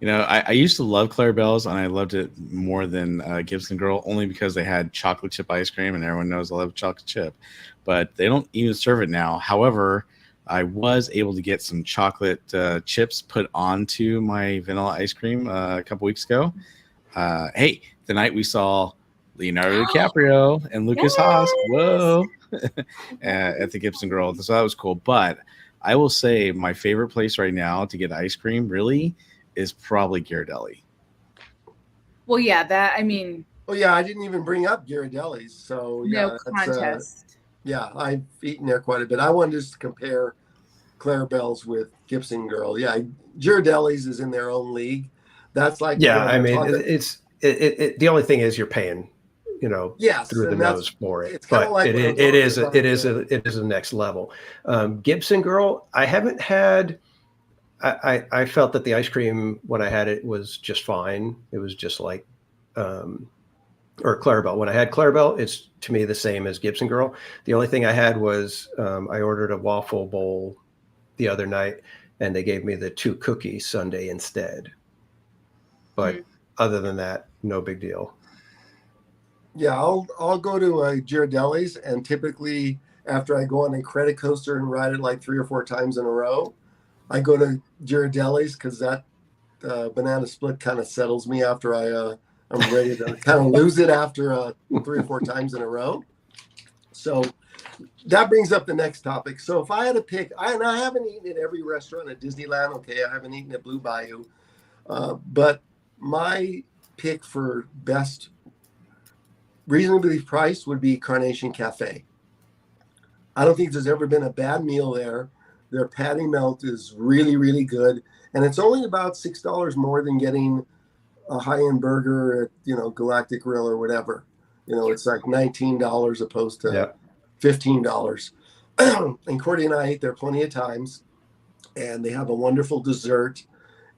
I used to love Clarabelle's, and I loved it more than Gibson Girl, only because they had chocolate chip ice cream, and everyone knows I love chocolate chip. But they don't even serve it now. However, I was able to get some chocolate chips put onto my vanilla ice cream a couple weeks ago. Hey, the night we saw Leonardo DiCaprio and Lucas Haas, whoa, at the Gibson Girl. So that was cool. But I will say my favorite place right now to get ice cream really is probably Ghirardelli. Well, yeah, that I mean, Oh yeah, I didn't even bring up Ghirardelli's. So no yeah, contest. yeah, I've eaten there quite a bit. I wanted just to compare Clarabelle's with Gibson Girl. Yeah, Ghirardelli's is in their own league. That's like Yeah, I mean, taco- it's the only thing is you're paying, yes, through the and that's nose for it. it's kinda But like it, what I'm it talking is about, it is a next level. Gibson Girl, I haven't had. I felt that the ice cream when I had it was just fine. It was just like, or Clarabelle. When I had Clarabelle, it's to me the same as Gibson Girl. The only thing I had was I ordered a waffle bowl the other night, and they gave me the 2 cookie sundae instead. But other than that, no big deal. Yeah, I'll go to Ghirardelli's, and typically after I go on a credit coaster and ride it like 3 or 4 times in a row, I go to Ghirardelli's because that banana split kind of settles me after I'm ready to kind of lose it after 3 or 4 times in a row. So that brings up the next topic. So if I had to pick, and I haven't eaten at every restaurant at Disneyland. Okay, I haven't eaten at Blue Bayou, but my pick for best reasonably priced would be Carnation Cafe. I don't think there's ever been a bad meal there. Their patty melt is really, really good. And it's only about $6 more than getting a high-end burger at, Galactic Grill or whatever. It's like $19 opposed to $15. and Cordy and I ate there plenty of times, and they have a wonderful dessert,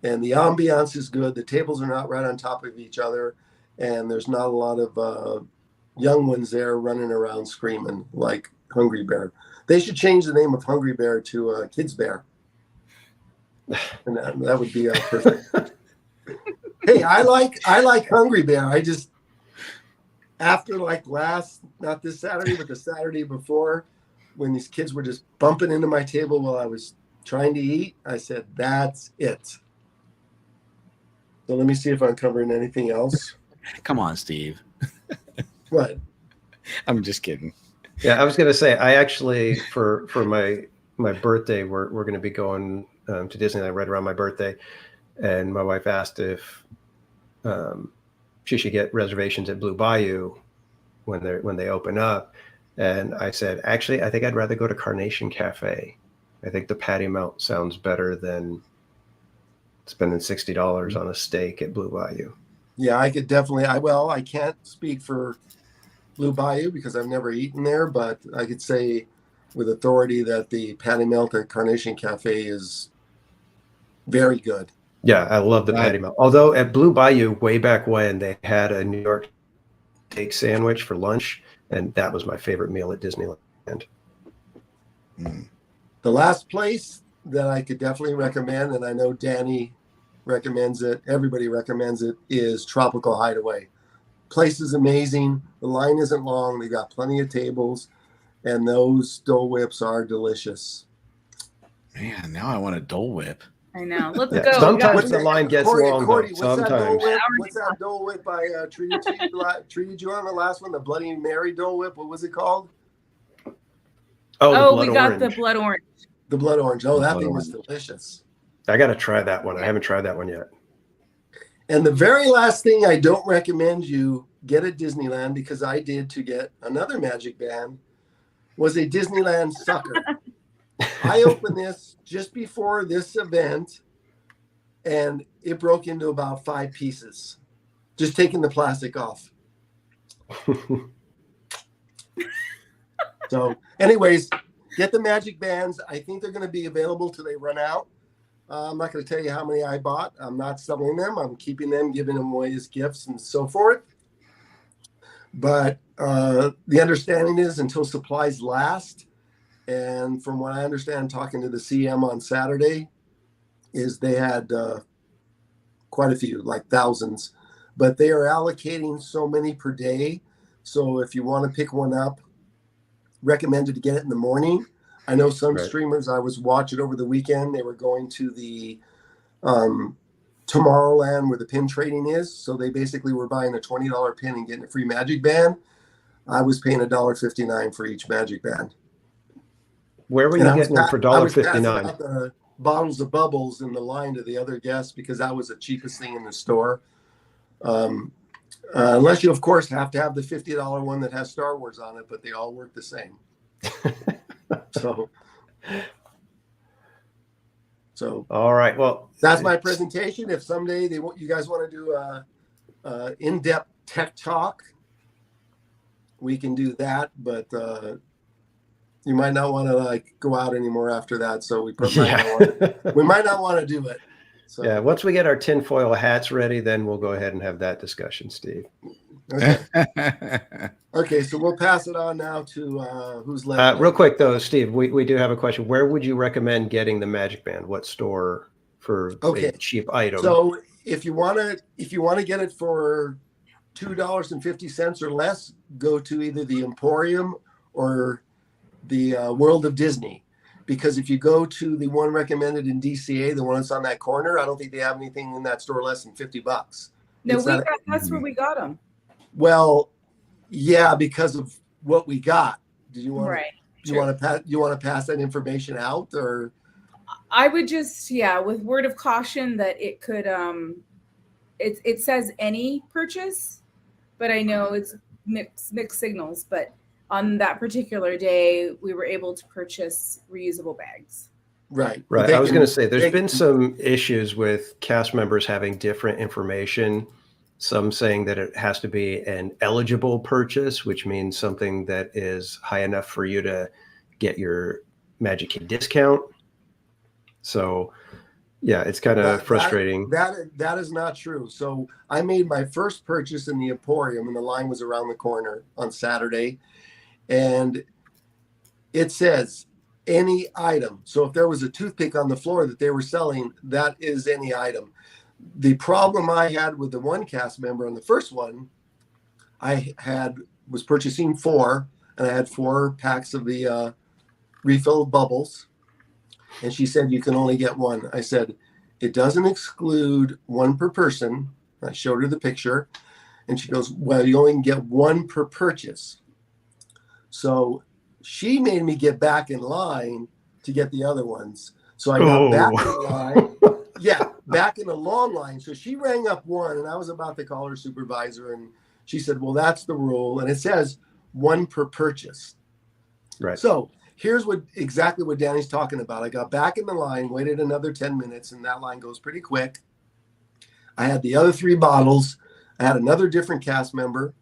and the ambiance is good. The tables are not right on top of each other, and there's not a lot of young ones there running around screaming like Hungry Bear. They should change the name of Hungry Bear to Kids Bear, and that would be perfect. Hey, I like Hungry Bear. I just, after like not this Saturday, but the Saturday before, when these kids were just bumping into my table while I was trying to eat, I said, that's it. So let me see if I'm covering anything else. Come on, Steve. What? I'm just kidding. Yeah, I was going to say, I actually, for my birthday, we're going to be going to Disneyland right around my birthday. And my wife asked if she should get reservations at Blue Bayou when they open up. And I said, actually, I think I'd rather go to Carnation Cafe. I think the patty melt sounds better than spending $60 on a steak at Blue Bayou. Yeah, I could definitely. I can't speak for Blue Bayou because I've never eaten there, but I could say with authority that the patty melt at Carnation Cafe is very good. Yeah, I love the patty melt. Although at Blue Bayou, way back when, they had a New York steak sandwich for lunch, and that was my favorite meal at Disneyland. The last place that I could definitely recommend, and I know Danny recommends it, everybody recommends it, is Tropical Hideaway. Place is amazing. The line isn't long. They got plenty of tables, and those Dole Whips are delicious. Man, now I want a Dole Whip. I know. Let's go. Sometimes the line gets long. Cordy, Sometimes. what's that Dole Whip I treated you on the last one? The Bloody Mary Dole Whip. What was it called? Oh, we got the blood orange. The blood orange. Oh, that thing was delicious. I got to try that one. I haven't tried that one yet. And the very last thing I don't recommend you get at Disneyland, because I did to get another Magic Band, was a Disneyland sucker. I opened this just before this event, and it broke into about 5 pieces, just taking the plastic off. So anyways, get the Magic Bands. I think they're going to be available till they run out. I'm not going to tell you how many I bought. I'm not selling them. I'm keeping them, giving them away as gifts and so forth. But the understanding is until supplies last, and from what I understand, talking to the CM on Saturday, is they had quite a few, like thousands, but they are allocating so many per day. So if you want to pick one up, recommended to get it in the morning. I know some streamers I was watching over the weekend, they were going to the Tomorrowland where the pin trading is. So they basically were buying a $20 pin and getting a free Magic Band. I was paying $1.59 for each Magic Band. Where were you getting them for $1.59? The bottles of bubbles in the line to the other guests because that was the cheapest thing in the store. Unless you, of course, have to have the $50 one that has Star Wars on it, but they all work the same. So all right. Well, that's my presentation. If someday you guys want to do a in-depth tech talk, we can do that. But you might not want to go out anymore after that. So we might not want to do it. So. Yeah. Once we get our tinfoil hats ready, then we'll go ahead and have that discussion, Steve. Okay. Okay, so we'll pass it on now to who's left. Real quick though, Steve, we do have a question. Where would you recommend getting the Magic Band? What store for a cheap item? So if you want to get it for $2.50 or less, go to either the Emporium or the World of Disney. Because if you go to the one recommended in DCA, the one that's on that corner, I don't think they have anything in that store less than $50. No, that's where we got them. Well, yeah, because of what we got. Do you want you want to pass that information out, or? I would just with word of caution that it could it says any purchase, but I know it's mixed signals. But on that particular day, we were able to purchase reusable bags. Right. I was going to say there's been some issues with cast members having different information. Some saying that it has to be an eligible purchase, which means something that is high enough for you to get your Magic Key discount. So yeah, it's kind of frustrating. That is not true. So I made my first purchase in the Emporium, and the line was around the corner on Saturday, and it says any item. So if there was a toothpick on the floor that they were selling, that is any item. The problem I had with the one cast member on the first one, was purchasing 4, and I had 4 packs of the refill bubbles, and she said you can only get 1. I said it doesn't exclude 1 per person. I showed her the picture, and she goes, well, you only can get 1 per purchase. So she made me get back in line to get the other ones. So I got back in line. Yeah, back in a long line. So she rang up 1, and I was about to call her supervisor, and she said, well, that's the rule. And it says 1 per purchase. Right. So here's exactly what Danny's talking about. I got back in the line, waited another 10 minutes, and that line goes pretty quick. I had the other 3 bottles. I had another different cast member,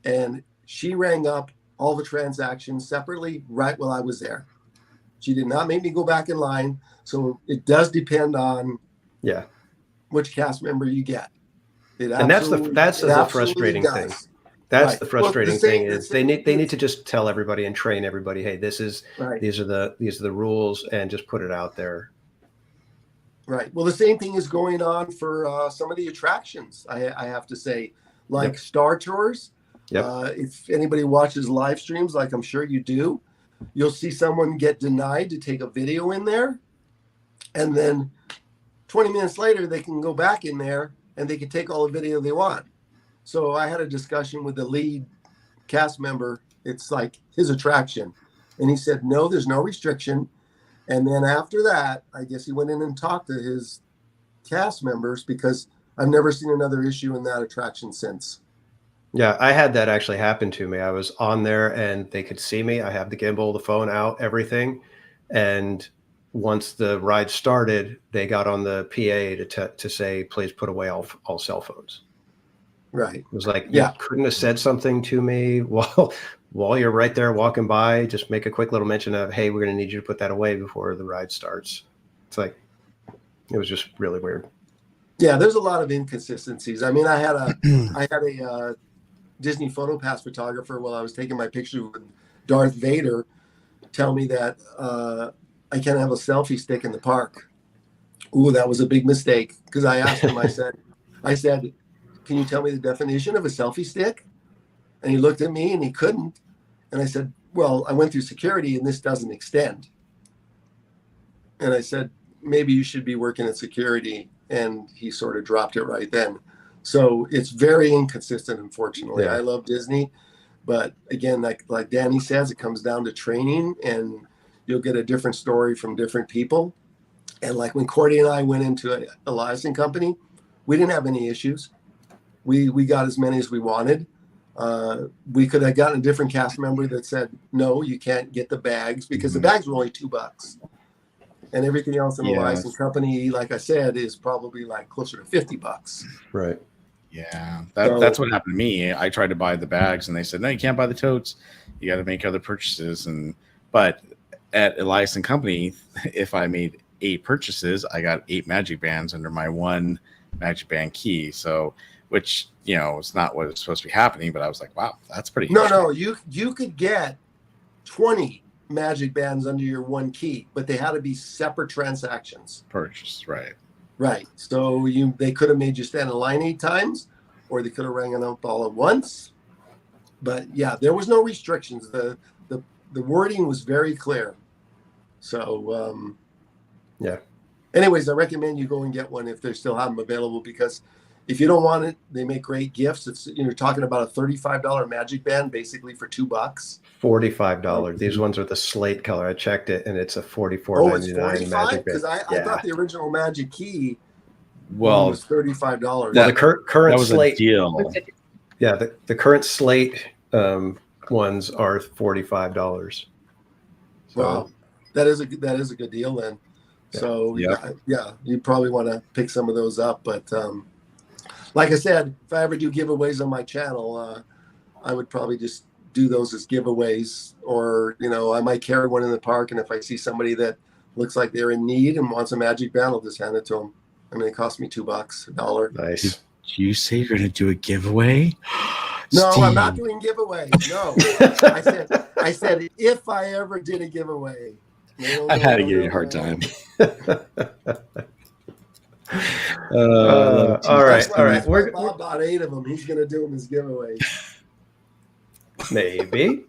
and she rang up all the transactions separately right while I was there. She did not make me go back in line. So it does depend on which cast member you get. And that's the frustrating thing. That's the frustrating thing is they need to just tell everybody and train everybody, hey, these are the rules, and just put it out there. Right. Well, the same thing is going on for some of the attractions, I have to say, like Star Tours. If anybody watches live streams, like I'm sure you do, you'll see someone get denied to take a video in there, and then 20 minutes later they can go back in there and they can take all the video they want. So I had a discussion with the lead cast member. It's like his attraction, and he said no, there's no restriction. And then after that, I guess he went in and talked to his cast members, because I've never seen another issue in that attraction since. Yeah, I had that actually happen to me. I was on there and they could see me. I have the gimbal, the phone out, everything. And once the ride started, they got on the PA to say, please put away all cell phones. Right. It was like, you couldn't have said something to me while you're right there walking by. Just make a quick little mention of, hey, we're going to need you to put that away before the ride starts. It's like, it was just really weird. Yeah, there's a lot of inconsistencies. I mean, I had a Disney PhotoPass photographer, while I was taking my picture with Darth Vader, tell me that I can't have a selfie stick in the park. Ooh, that was a big mistake, because I asked him, I said, can you tell me the definition of a selfie stick? And he looked at me and he couldn't. And I said, well, I went through security and this doesn't extend. And I said, maybe you should be working at security. And he sort of dropped it right then. So it's very inconsistent, unfortunately. I love Disney, but again, like Danny says, it comes down to training, and you'll get a different story from different people. And like when Cordy and I went into Elias and Company, we didn't have any issues. We got as many as we wanted. We could have gotten a different cast member that said, no, you can't get the bags, because the bags were only $2. And everything else in Elias and Company, like I said, is probably like closer to $50. Right. Yeah, that's what happened to me. I tried to buy the bags, and they said, no, you can't buy the totes. You got to make other purchases. But at Elias and Company, if I made 8 purchases, I got 8 magic bands under my 1 magic band key. So, which, it's not what is supposed to be happening, but I was like, wow, that's pretty. No, you could get 20 magic bands under your 1 key, but they had to be separate transactions. Purchase, right. Right. So they could have made you stand in line 8 times, or they could have rang it up all at once. But yeah, there was no restrictions. The wording was very clear. So anyways, I recommend you go and get one if they still have them available, because if you don't want it, they make great gifts. It's, you're talking about a $35 magic band basically for $2. $45. These ones are the slate color. I checked it, and it's a $44.99 it's $45? magic band. Because I thought the original Magic Key was $35. Well, the current slate deal. Yeah, the current slate ones are $45. So, wow, that is a good deal then. Yeah. So you probably want to pick some of those up. But like I said, if I ever do giveaways on my channel, I would probably just do those as giveaways, or I might carry one in the park, and if I see somebody that looks like they're in need and wants a magic band, I'll just hand it to them. I mean, it cost me $2, $1. Nice. Did you say you're going to do a giveaway? No, Steve. I'm not doing giveaways. No, I said if I ever did a giveaway. No, I had to give you a hard time. All right. That's why Bob bought 8 of them. He's going to do them as giveaways. Maybe.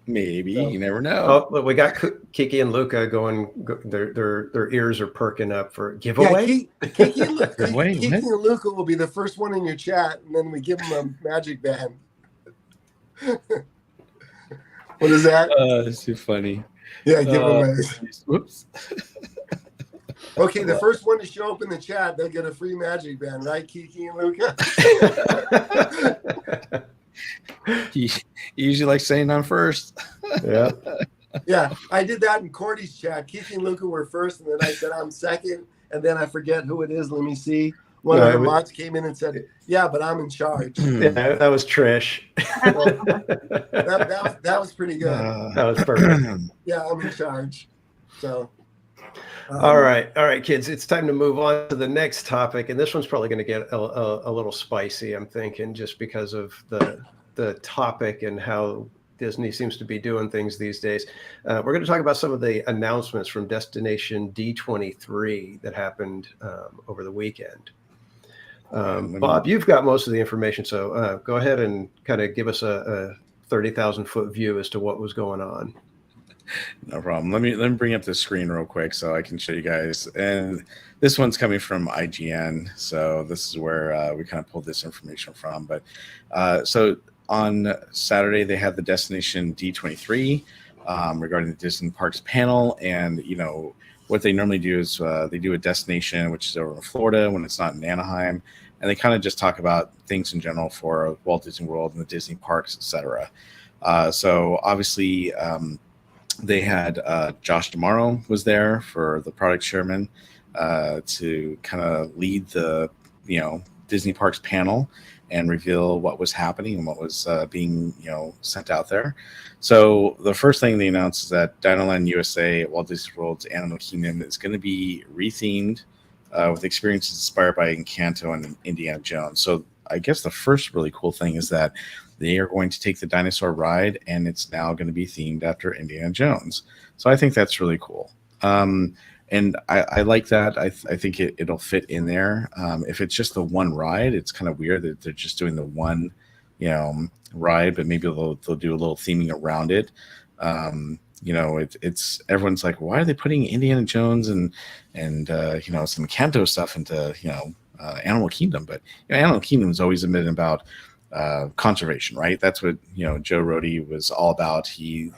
You never know. Oh, we got Kiki and Luca going. Their ears are perking up for giveaway. Yeah, Kiki and Luca will be the first one in your chat, and then we give them a magic band. What is that? It's too funny. Yeah, giveaways. Whoops. Okay, the first one to show up in the chat, they'll get a free magic band, right, Kiki and Luca? You usually like saying I'm first. Yeah. Yeah, I did that in Cordy's chat. Kiki and Luca were first, and then I said I'm second, and then I forget who it is. Let me see. One of the mods came in and said, "Yeah, but I'm in charge." Yeah, that was Trish. Well, that was pretty good. That was perfect. Yeah, I'm in charge. So. All right, kids. It's time to move on to the next topic, and this one's probably going to get a little spicy. I'm thinking, just because of the topic and how Disney seems to be doing things these days. We're going to talk about some of the announcements from Destination D23 that happened over the weekend. Bob, you've got most of the information, so go ahead and kind of give us a 30,000-foot view as to what was going on. No problem. Let me bring up the screen real quick so I can show you guys. And this one's coming from IGN, so this is where we kind of pulled this information from. But so on Saturday they had the Destination D23 regarding the Disney Parks panel, and what they normally do is they do a destination which is over in Florida when it's not in Anaheim, and they kind of just talk about things in general for Walt Disney World and the Disney parks, etc. So obviously. They had Josh D'Amaro was there for the product chairman to kind of lead the Disney Parks panel and reveal what was happening and what was being sent out there. So the first thing they announced is that Dinoland USA at Walt Disney World's Animal Kingdom is going to be rethemed with experiences inspired by Encanto and Indiana Jones. So I guess the first really cool thing is that they are going to take the dinosaur ride, and it's now going to be themed after Indiana Jones. So I think that's really cool. And I like that. I think it'll fit in there. If it's just the one ride, it's kind of weird that they're just doing the one, ride, but maybe they'll do a little theming around it. It's everyone's like, why are they putting Indiana Jones and some Encanto stuff into Animal Kingdom? But Animal Kingdom has always been about conservation, right? That's what Joe Rohde was all about. He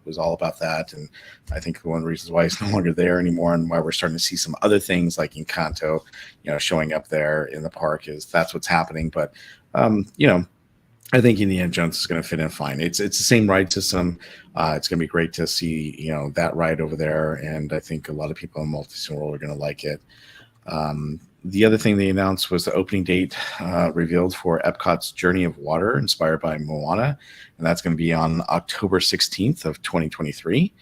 was all about that, and I think one of the reasons why he's no longer there anymore, and why we're starting to see some other things like Encanto showing up there in the park, is that's what's happening. But I think Indiana Jones is going to fit in fine. It's the same ride system. It's going to be great to see that ride over there, and I think a lot of people in Walt Disney World are going to like it. The other thing they announced was the opening date revealed for Epcot's Journey of Water, inspired by Moana, and that's going to be on October 16th of 2023.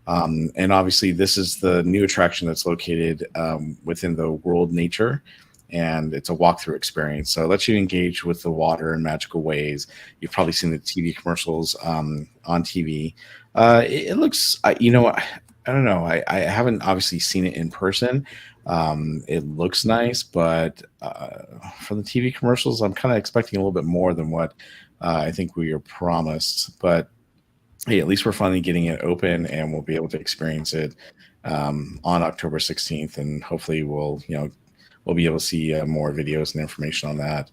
And obviously, this is the new attraction that's located within the World Nature, and it's a walkthrough experience. So it lets you engage with the water in magical ways. You've probably seen the TV commercials on TV. It looks, I don't know. I haven't obviously seen it in person. It looks nice, but from the TV commercials, I'm kind of expecting a little bit more than what I think we were promised. But hey, at least we're finally getting it open, and we'll be able to experience it on October 16th, and hopefully we'll be able to see more videos and information on that.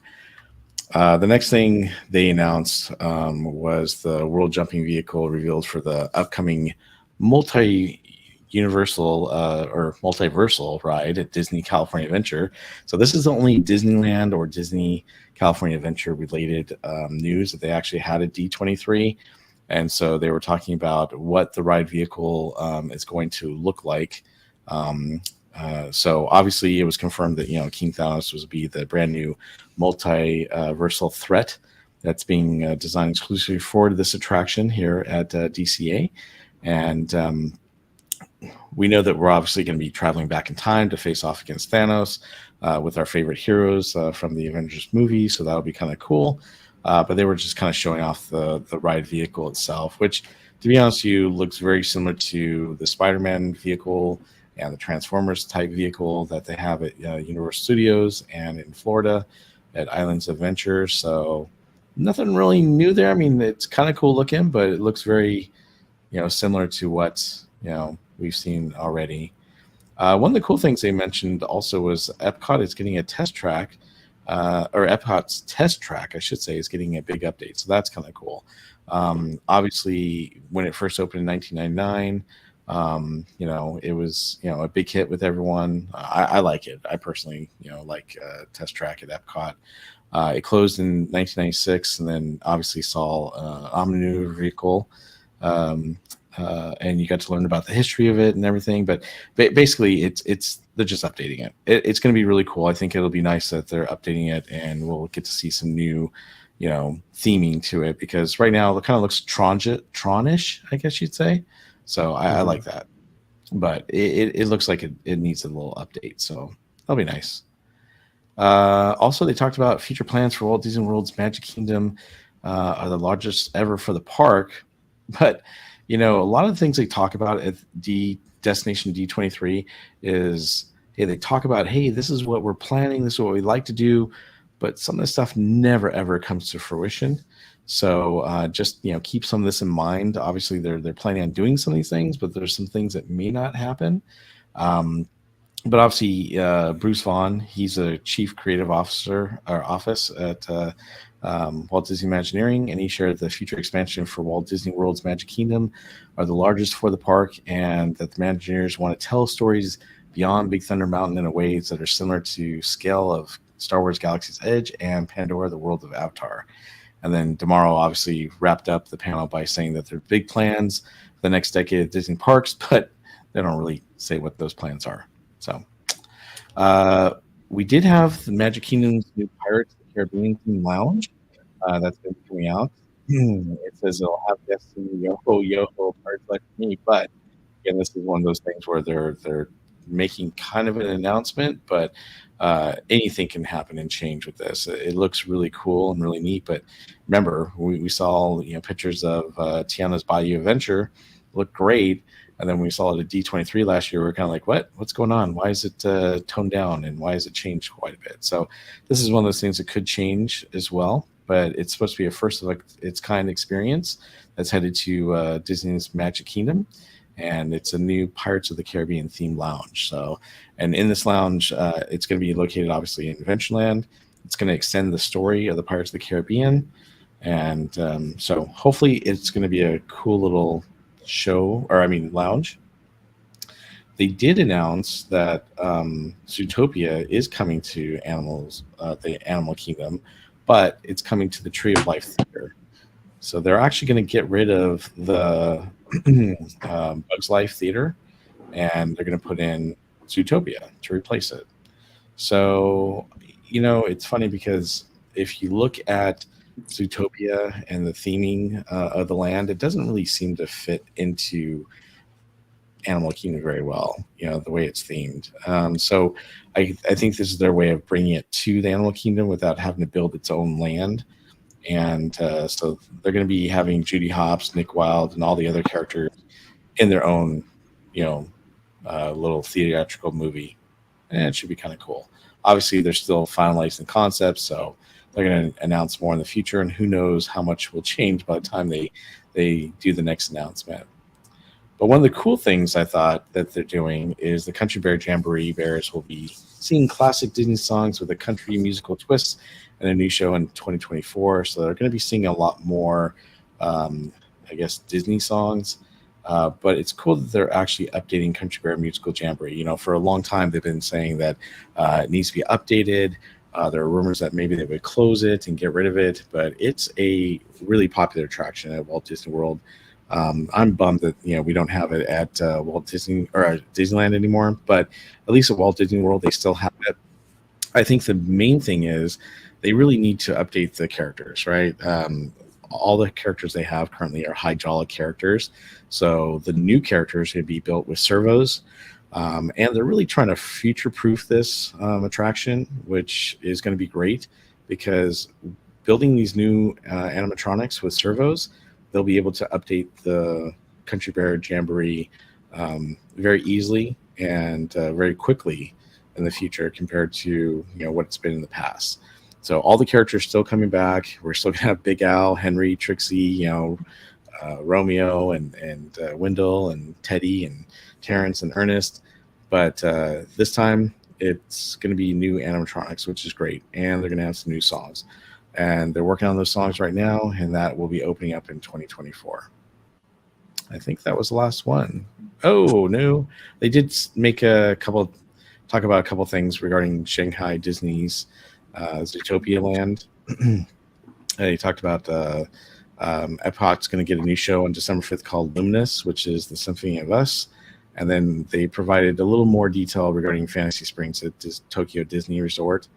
The next thing they announced was the World Jumping Vehicle revealed for the upcoming multiversal ride at Disney California Adventure. So this is the only Disneyland or Disney California Adventure related news that they actually had at D23. And so they were talking about what the ride vehicle is going to look like. So obviously it was confirmed that King Thanos was be the brand new multiversal threat that's being designed exclusively for this attraction here at DCA. And we know that we're obviously going to be traveling back in time to face off against Thanos with our favorite heroes from the Avengers movie. So that'll be kind of cool. But they were just kind of showing off the ride vehicle itself, which, to be honest with you, looks very similar to the Spider-Man vehicle and the Transformers type vehicle that they have at Universal Studios and in Florida at Islands of Adventure. So nothing really new there. I mean, it's kind of cool looking, but it looks very, similar to what, we've seen already. One of the cool things they mentioned also was Epcot is getting a test track, or Epcot's test track, I should say, is getting a big update. So that's kind of cool. Obviously, when it first opened in 1999, it was, a big hit with everyone. I like it. I personally, like test track at Epcot. It closed in 1996, and then obviously saw Omni vehicle. And you got to learn about the history of it and everything. But basically, they're just updating it. It's going to be really cool. I think it'll be nice that they're updating it, and we'll get to see some new, theming to it, because right now it kind of looks Tronish, I guess you'd say. So I like that. But it looks like it needs a little update. So that'll be nice. Also, they talked about future plans for Walt Disney World's Magic Kingdom are the largest ever for the park. But a lot of the things they talk about at Destination D23 is, hey, they talk about, hey, this is what we're planning, this is what we like to do, but some of this stuff never ever comes to fruition. So just keep some of this in mind. Obviously, they're planning on doing some of these things, but there's some things that may not happen. But obviously, Bruce Vaughn, he's a chief creative officer or office at Walt Disney Imagineering, and he shared the future expansion for Walt Disney World's Magic Kingdom are the largest for the park, and that the Imagineers want to tell stories beyond Big Thunder Mountain in ways that are similar to scale of Star Wars Galaxy's Edge and Pandora, the World of Avatar. And then tomorrow obviously wrapped up the panel by saying that there are big plans for the next decade at Disney parks, but they don't really say what those plans are. So we did have the Magic Kingdom's new Pirates of the Caribbean theme lounge that's going to be coming out. It says it'll have Destiny, Yo-Ho, Pirates Like Me, but again, this is one of those things where they're making kind of an announcement, but anything can happen and change with this. It looks really cool and really neat, but remember, we saw pictures of Tiana's Bayou Adventure look great. And then when we saw it at D23 last year, we were kind of like, what's going on? Why is it toned down, and why has it changed quite a bit? So this is one of those things that could change as well, but it's supposed to be a first of its kind experience that's headed to Disney's Magic Kingdom. And it's a new Pirates of the Caribbean themed lounge. So, and in this lounge, it's going to be located obviously in Adventureland. It's going to extend the story of the Pirates of the Caribbean. And so hopefully it's going to be a cool little lounge. They did announce that Zootopia is coming to the Animal Kingdom, but it's coming to the Tree of Life Theater. So they're actually going to get rid of the Bugs Life Theater, and they're going to put in Zootopia to replace it. So, it's funny because if you look at Zootopia and the theming of the land, it doesn't really seem to fit into Animal Kingdom very well, the way it's themed. So I think this is their way of bringing it to the Animal Kingdom without having to build its own land. And so they're going to be having Judy Hopps, Nick Wilde, and all the other characters in their own, little theatrical movie. And it should be kind of cool. Obviously, they're still finalizing concepts, so they're going to announce more in the future, and who knows how much will change by the time they do the next announcement. But one of the cool things I thought that they're doing is the Country Bear Jamboree Bears will be singing classic Disney songs with a country musical twist and a new show in 2024. So they're going to be singing a lot more, Disney songs. But it's cool that they're actually updating Country Bear Musical Jamboree. For a long time, they've been saying that it needs to be updated. There are rumors that maybe they would close it and get rid of it, but it's a really popular attraction at Walt Disney World. I'm bummed that we don't have it at Walt Disney or Disneyland anymore, but at least at Walt Disney World they still have it. I think the main thing is they really need to update the characters, right? All the characters they have currently are hydraulic characters. So the new characters should be built with servos. And they're really trying to future-proof this attraction, which is going to be great because building these new animatronics with servos, they'll be able to update the Country Bear Jamboree very easily and very quickly in the future compared to what it's been in the past. So all the characters still coming back. We're still gonna have Big Al, Henry, Trixie, Romeo, and Wendell, and Teddy, and Terrence, and Ernest. But this time it's going to be new animatronics, which is great, and they're going to have some new songs. And they're working on those songs right now, and that will be opening up in 2024. I think that was the last one. Oh no, they did make talk about a couple things regarding Shanghai Disney's Zootopia Land. They talked about Epcot's going to get a new show on December 5th called Luminous, which is the Symphony of Us. And then they provided a little more detail regarding Fantasy Springs at Tokyo Disney Resort.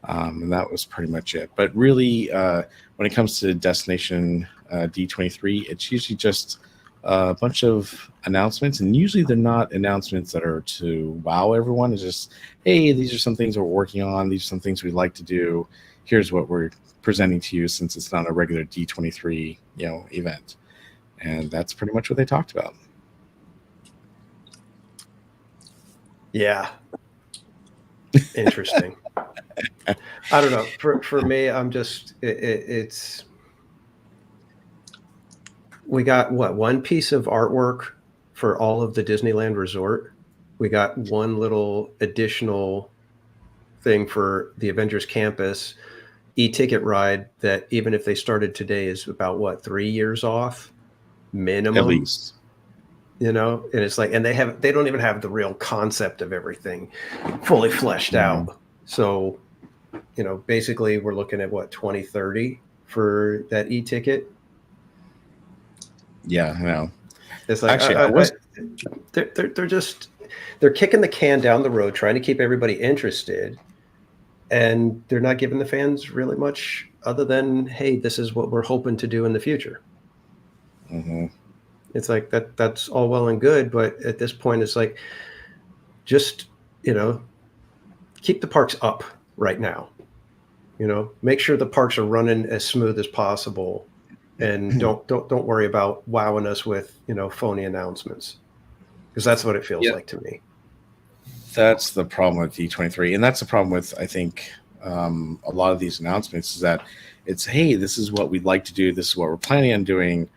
And that was pretty much it. But really, when it comes to Destination D23, it's usually just a bunch of announcements. And usually they're not announcements that are to wow everyone. It's just, hey, these are some things we're working on. These are some things we'd like to do. Here's what we're presenting to you since it's not a regular D23 event. And that's pretty much what they talked about. Yeah. Interesting. I don't know. For me, I'm just it's we got one piece of artwork for all of the Disneyland Resort. We got one little additional thing for the Avengers Campus e-ticket ride that even if they started today is about 3 years off minimum. At least. And it's like, and they don't even have the real concept of everything fully fleshed out. So, basically we're looking at 2030 for that e-ticket. Yeah, I know. It's like, they're kicking the can down the road, trying to keep everybody interested. And they're not giving the fans really much other than, hey, this is what we're hoping to do in the future. Mm-hmm. It's like that's all well and good, but at this point it's like, just, keep the parks up right now. Make sure the parks are running as smooth as possible, and don't worry about wowing us with, phony announcements, because that's what it feels like to me. That's the problem with D23, and that's the problem with, I think, a lot of these announcements is that it's, hey, this is what we'd like to do, this is what we're planning on doing,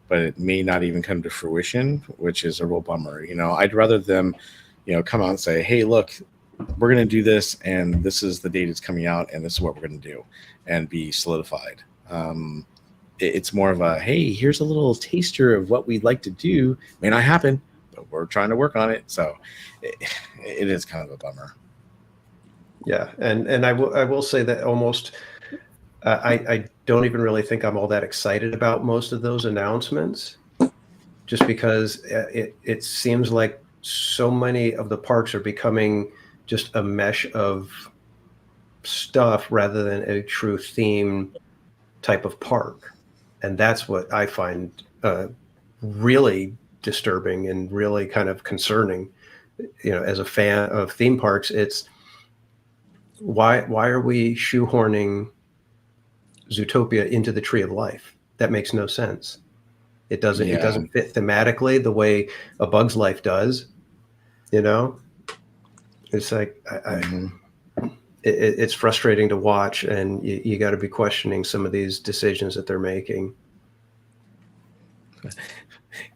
but it may not even come to fruition, which is a real bummer. I'd rather them, come out and say, hey, look, we're going to do this, and this is the date it's coming out, and this is what we're going to do, and be solidified. It's more of a, hey, here's a little taster of what we'd like to do. May not happen, but we're trying to work on it. So it is kind of a bummer. Yeah, and I will say that almost I don't even really think I'm all that excited about most of those announcements, just because it seems like so many of the parks are becoming just a mesh of stuff rather than a true theme type of park. And that's what I find really disturbing and really kind of concerning. As a fan of theme parks, it's why are we shoehorning Zootopia into the Tree of Life? That makes no sense. It doesn't fit thematically the way A Bug's Life does. It's like it's frustrating to watch, and you got to be questioning some of these decisions that they're making.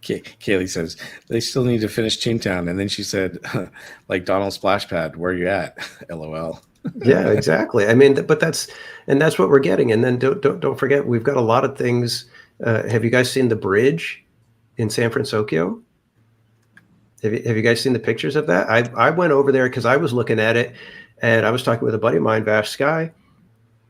Kaylee says they still need to finish Toontown, and then she said, like Donald Splash Pad, where you at? LOL. Yeah, exactly. I mean, but that's what we're getting. And then don't forget, we've got a lot of things. Have you guys seen the bridge in San Francisco? Have you guys seen the pictures of that? I went over there because I was looking at it, and I was talking with a buddy of mine, Vash Sky,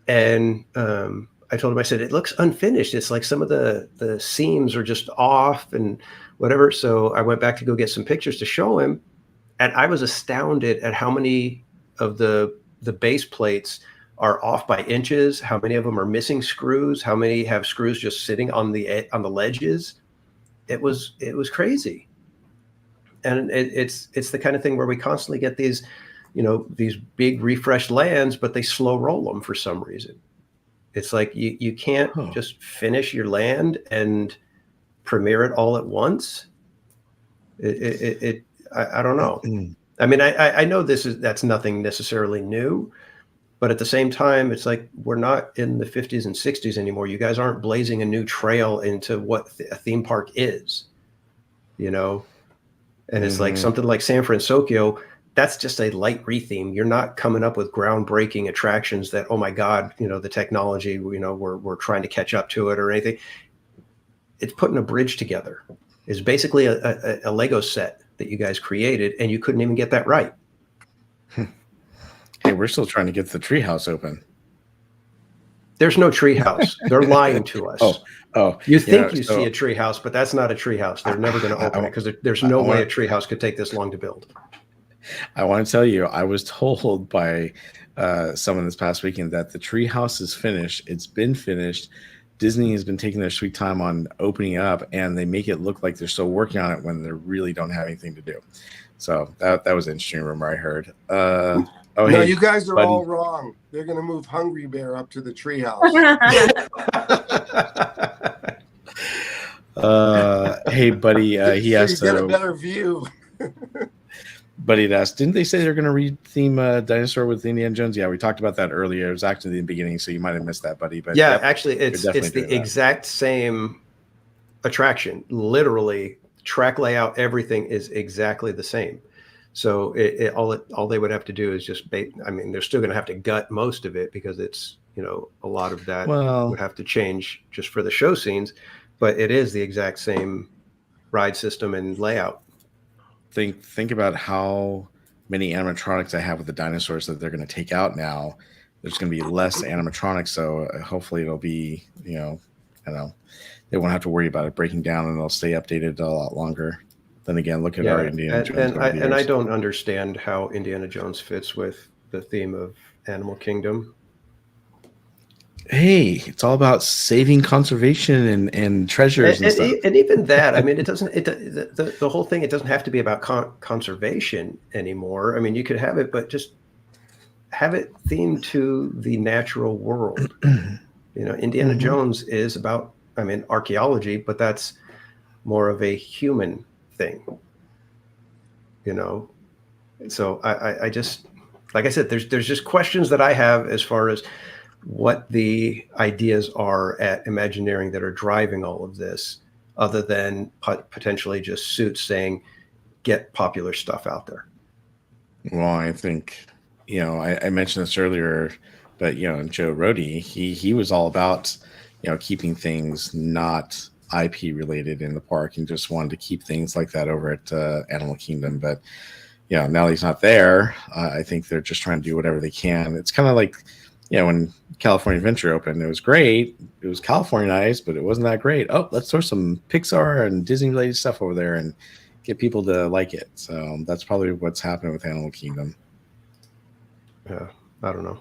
and I told him, I said, it looks unfinished. It's like some of the seams are just off and whatever. So I went back to go get some pictures to show him, and I was astounded at how many of the base plates are off by inches, how many of them are missing screws, how many have screws just sitting on the ledges. It was crazy. And it's the kind of thing where we constantly get these, these big refreshed lands, but they slow roll them for some reason. It's like you can't just finish your land and premiere it all at once. I don't know. I mean, I know that's nothing necessarily new, but at the same time, it's like we're not in the 50s and 60s anymore. You guys aren't blazing a new trail into what a theme park is, And it's like something like San Francisco, that's just a light retheme. You're not coming up with groundbreaking attractions that, oh my God, the technology, we're trying to catch up to it or anything. It's putting a bridge together. It's basically a Lego set that you guys created, and you couldn't even get that right. Hey, we're still trying to get the treehouse open. There's no treehouse. They're lying to us. Oh, you think you see a treehouse, but that's not a treehouse. They're never going to open it because there's no way a treehouse could take this long to build. I want to tell you, I was told by someone this past weekend that the treehouse is finished. It's been finished. Disney has been taking their sweet time on opening up, and they make it look like they're still working on it when they really don't have anything to do. So that was an interesting rumor I heard. No, you guys are all wrong. They're going to move Hungry Bear up to the treehouse. Hey, buddy, he asked. You get a better view. Buddy had asked, didn't they say they're going to retheme Dinosaur with Indiana Jones? Yeah, we talked about that earlier. It was actually the beginning, so you might have missed that, buddy. But yeah, actually, it's the exact same attraction. Literally, track layout, everything is exactly the same. So all they would have to do is just they're still going to have to gut most of it because it's, a lot of that would have to change just for the show scenes, but it is the exact same ride system and layout. Think about how many animatronics I have with the dinosaurs that they're going to take out now. There's going to be less animatronics, so hopefully it'll be, they won't have to worry about it breaking down, and they'll stay updated a lot longer. Then again, look at our Indiana Jones. And I don't understand how Indiana Jones fits with the theme of Animal Kingdom. Hey, it's all about saving conservation and treasures and stuff. And even that, I mean, it doesn't. The whole thing. It doesn't have to be about conservation anymore. I mean, you could have it, but just have it themed to the natural world. Indiana Jones is about, archaeology, but that's more of a human thing. So I just, like I said, there's just questions that I have as far as what the ideas are at Imagineering that are driving all of this, other than potentially just suits saying, get popular stuff out there. Well, I think, I mentioned this earlier, but, Joe Rohde, he was all about, keeping things not IP related in the park and just wanted to keep things like that over at Animal Kingdom. But, now that he's not there, I think they're just trying to do whatever they can. It's kind of like, when California Adventure opened, it was great. It was Californianized, but it wasn't that great. Oh, let's throw some Pixar and Disney related stuff over there and get people to like it. So that's probably what's happening with Animal Kingdom. Yeah, I don't know.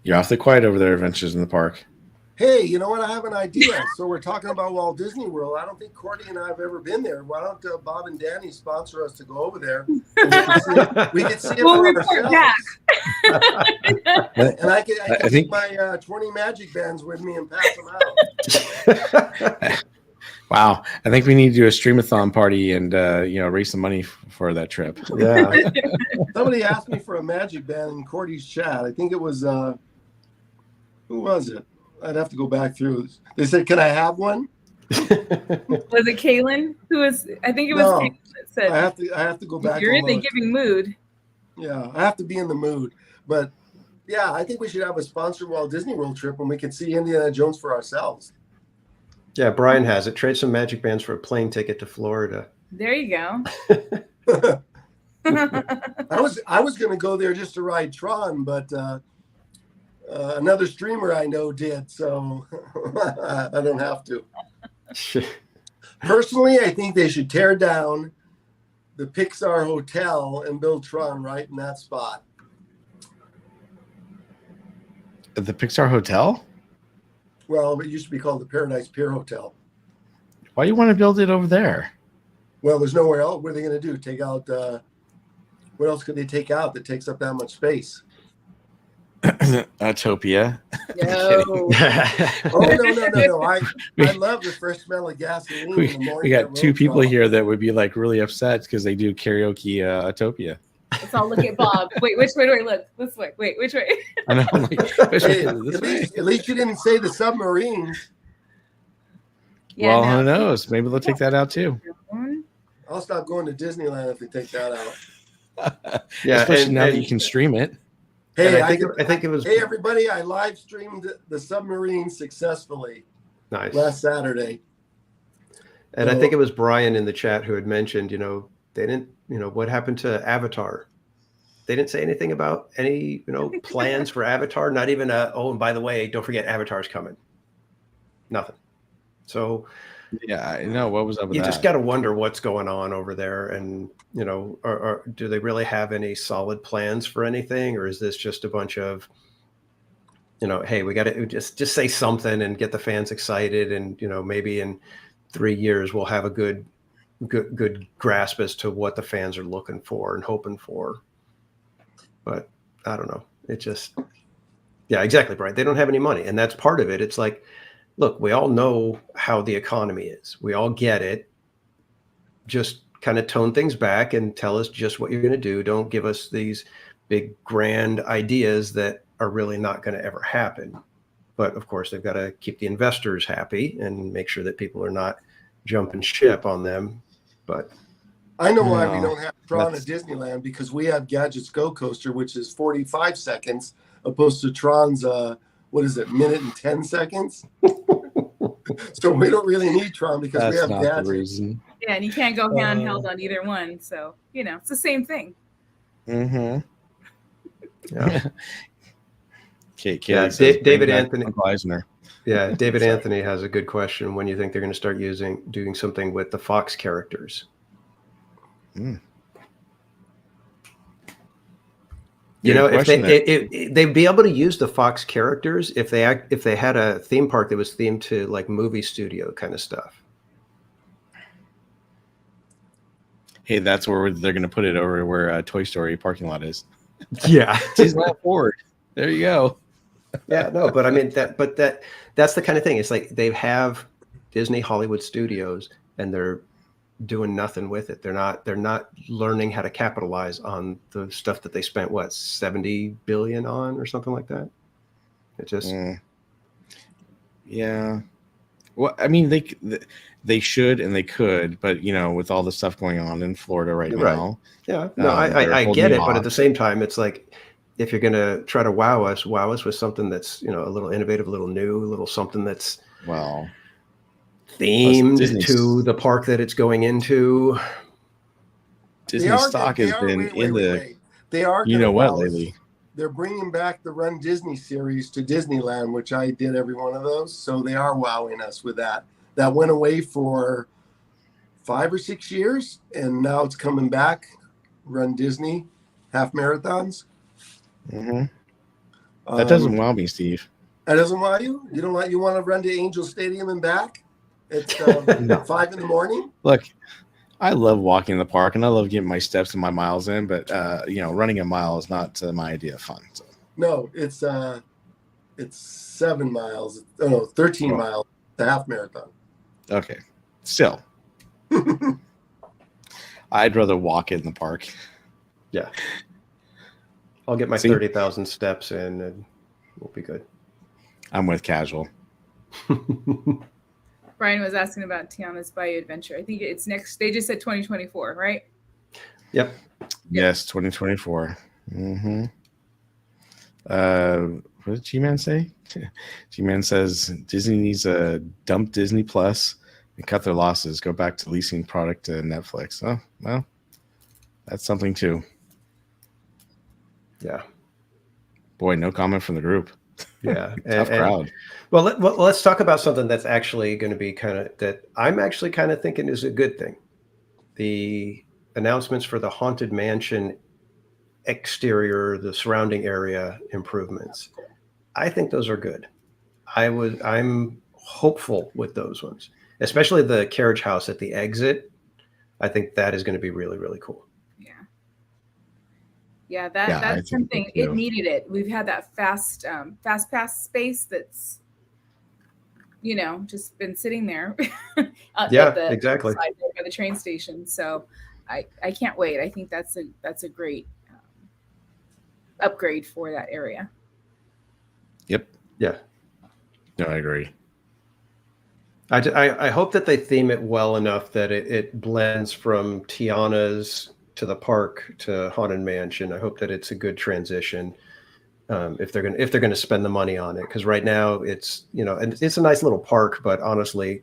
You're awfully quiet over there, Adventures in the Park. Hey, you know what? I have an idea. So we're talking about Walt Disney World. I don't think Cordy and I have ever been there. Why don't Bob and Danny sponsor us to go over there? We can see it we'll for report ourselves. Back. And I can take my 20 magic bands with me and pass them out. Wow. I think we need to do a streamathon party and, raise some money for that trip. Yeah. Somebody asked me for a magic band in Cordy's chat. I think it was, who was it? I'd have to go back through. They said, "Can I have one?" Was it Kaylin? I think it was Kaylin that said, I have to go back. You're in the giving mood. Yeah, I have to be in the mood. But yeah, I think we should have a sponsored Walt Disney World trip when we can see Indiana Jones for ourselves. Yeah, Brian has it. Trade some magic bands for a plane ticket to Florida. There you go. I was going to go there just to ride Tron, but another streamer I know did, so I don't have to. Personally, I think they should tear down the Pixar Hotel and build Tron right in that spot. The Pixar Hotel? Well, it used to be called the Paradise Pier Hotel. Why do you want to build it over there? Well, there's nowhere else. What are they going to do? Take out? What else could they take out that takes up that much space? Utopia. No. Oh no! I love the fresh smell of gasoline in the morning. We got two people here that would be like really upset because they do karaoke Utopia. Let's all look at Bob. Wait, which way do I look? This way. Wait, which way? I know. I'm like, Hey, at least you didn't say the submarines. Yeah, well, no. who knows? Maybe they'll take that out too. I'll stop going to Disneyland if they take that out. Yeah, Especially now that you can stream it. Hey, I think it was Hey, everybody! I live streamed the submarine successfully nice. last Saturday. And I think it was Brian in the chat who had mentioned, they didn't, what happened to Avatar? They didn't say anything about any, plans for Avatar. Not even and by the way, don't forget Avatar's coming. Nothing. So Yeah, I know. What was up with you that? just got to wonder what's going on over there, and or do they really have any solid plans for anything, or is this just a bunch of, hey, we got to just say something and get the fans excited, and maybe in 3 years we'll have a good grasp as to what the fans are looking for and hoping for. But I don't know. It just, yeah, exactly, Brian. They don't have any money, and that's part of it. It's like, look, we all know how the economy is. We all get it. Just kind of tone things back and tell us just what you're going to do. Don't give us these big grand ideas that are really not going to ever happen. But of course, they've got to keep the investors happy and make sure that people are not jumping ship on them. But I know why we don't have Tron at Disneyland, because we have Gadgets Go Coaster, which is 45 seconds, opposed to Tron's minute and 10 seconds. So we don't really need Tron because we have Gadgets. The reason. Yeah, and you can't go handheld on either one. So, it's the same thing. Mm-hmm. yeah, Kaylee says, David Anthony. Eisner. Yeah, David Anthony has a good question. When you think they're going to start doing something with the Fox characters? Mm. If they'd be able to use the Fox characters if they had a theme park that was themed to like movie studio kind of stuff. Hey, that's where they're going to put it, over where Toy Story parking lot is. Yeah, Disneyland Forward. There you go. Yeah, no, but I mean that's the kind of thing. It's like they have Disney Hollywood Studios and they're doing nothing with it. They're not learning how to capitalize on the stuff that they spent 70 billion on or something like that. It just yeah. Well, I mean they should and they could, but with all the stuff going on in Florida right now. Yeah, no, I get it, but at the same time, it's like if you're gonna try to wow us with something that's a little innovative, a little new, a little something that's themed to the park that it's going into. Disney stock has been in the. They are. Lately. They're bringing back the Run Disney series to Disneyland, which I did every one of those. So they are wowing us with that. That went away for 5 or 6 years, and now it's coming back. Run Disney half marathons. Mm-hmm. That doesn't wow me, Steve. That doesn't wow you? You don't like? You want to run to Angel Stadium and back at 5 in the morning? Look, I love walking in the park and I love getting my steps and my miles in, but running a mile is not my idea of fun. So. No, it's 7 miles. Oh, no, 13 miles. The half marathon. Okay, still, I'd rather walk in the park. Yeah, I'll get my 30,000 steps in, and we'll be good. I'm with casual. Brian was asking about Tiana's Bayou Adventure. I think it's next. They just said 2024, right? Yep. Yes, 2024. Mm-hmm. What did G-Man say? G-Man says Disney needs to dump Disney Plus and cut their losses. Go back to leasing product to Netflix. Oh, well, that's something too. Yeah. Boy, no comment from the group. Yeah. Tough crowd. Well, let's talk about something that's actually going to be that I'm actually kind of thinking is a good thing. The announcements for the Haunted Mansion exterior, the surrounding area improvements. I think those are good. I'm hopeful with those ones, especially the carriage house at the exit. I think that is going to be really, really cool. Yeah. Yeah, I that's think something so it too. needed it. We've had that fast pass space that's just been sitting there at Yeah, the exactly. side there by the train station. So I can't wait. I think that's a great upgrade for that area. Yep. Yeah. No, I agree. I hope that they theme it well enough that it blends from Tiana's to the park to Haunted Mansion. I hope that it's a good transition. If they're gonna spend the money on it, because right now it's and it's a nice little park, but honestly,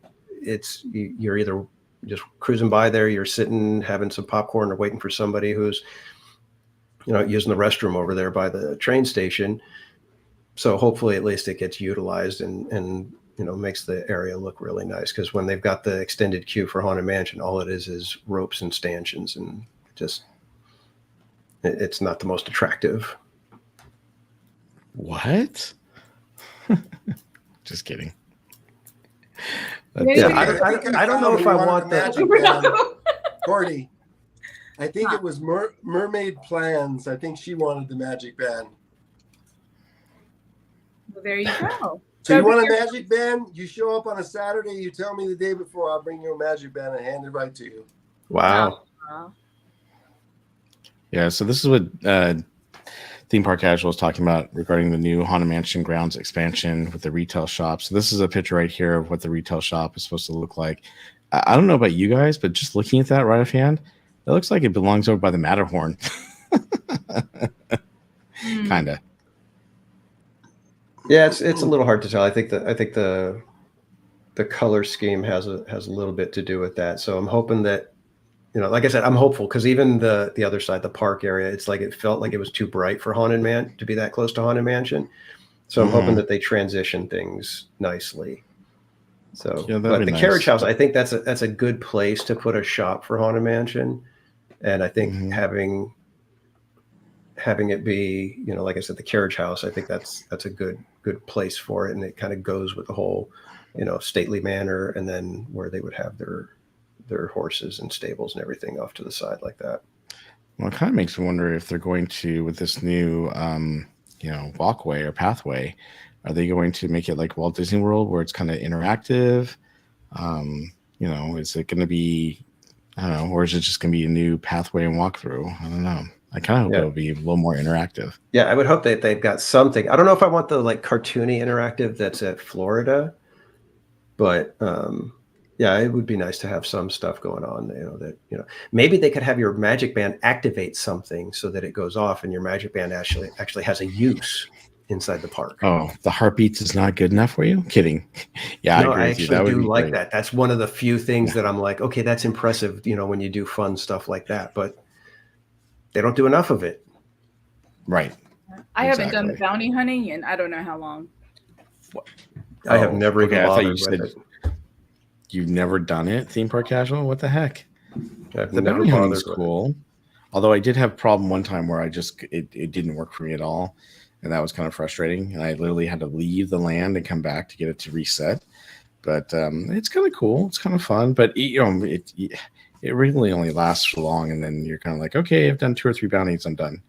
you're either just cruising by there, you're sitting having some popcorn or waiting for somebody who's using the restroom over there by the train station. So hopefully at least it gets utilized and makes the area look really nice, because when they've got the extended queue for Haunted Mansion, all it is ropes and stanchions, and just it's not the most attractive. What? Just kidding. Yeah, I don't know if I want the magic band. Cordy, I think it was Mermaid Plans. I think she wanted the magic band. Well, there you go. So you want a magic band? You show up on a Saturday. You tell me the day before. I'll bring you a magic band and hand it right to you. Wow. Yeah, so this is what Theme Park Casual is talking about regarding the new Haunted Mansion grounds expansion with the retail shop. So this is a picture right here of what the retail shop is supposed to look like. I don't know about you guys, but just looking at that right offhand, it looks like it belongs over by the Matterhorn. Kind of. Yeah, it's a little hard to tell. I think the color scheme has a little bit to do with that. So I'm hoping that, like I said, I'm hopeful, because even the other side, the park area, it's like it felt like it was too bright for Haunted Man to be that close to Haunted Mansion. So I'm hoping that they transition things nicely. So, Yeah, but the nice. carriage house, I think that's a good place to put a shop for Haunted Mansion, and I think having it be, like I said, the carriage house, I think that's a good place for it, and it kind of goes with the whole, stately manor, and then where they would have their horses and stables and everything off to the side like that. Well, it kind of makes me wonder if they're going to, with this new, walkway or pathway, are they going to make it like Walt Disney World, where it's kind of interactive? Is it going to be, I don't know, or is it just going to be a new pathway and walkthrough? I don't know. I kind of hope it'll be a little more interactive. Yeah, I would hope that they've got something. I don't know if I want the cartoony interactive that's at Florida, but yeah, it would be nice to have some stuff going on. Maybe they could have your magic band activate something so that it goes off, and your magic band actually has a use inside the park. Oh, the heartbeats is not good enough for you? Kidding. Yeah, No, I agree I with you. actually That would do be like great. that. That's one of the few things that I'm like, okay, that's impressive, when you do fun stuff like that, but they don't do enough of it. Right. I haven't done the bounty hunting in I don't know how long. I have never even I thought bothered you with said it. you've never done it, Theme Park Casual? What the heck? I've The never bounty hunting bothered is with it. cool. Although I did have a problem one time where it didn't work for me at all. And that was kind of frustrating. And I literally had to leave the land and come back to get it to reset. But it's kind of cool. It's kind of fun. But it really only lasts for long. And then you're kind of like, okay, I've done 2 or 3 bounties. I'm done.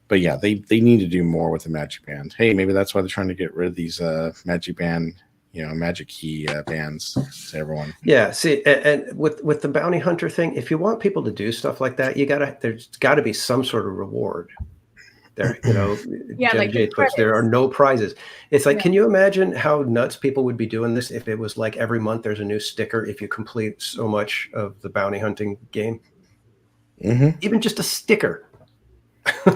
But yeah, they need to do more with the magic band. Hey, maybe that's why they're trying to get rid of these magic band, magic key bands to everyone. Yeah, see, and with the bounty hunter thing, if you want people to do stuff like that, there's got to be some sort of reward. There, Yeah, Jen like J the puts, there are credits. no prizes. It's like, Yeah. can you imagine how nuts people would be doing this if it was like every month there's a new sticker if you complete so much of the bounty hunting game? Even just a sticker.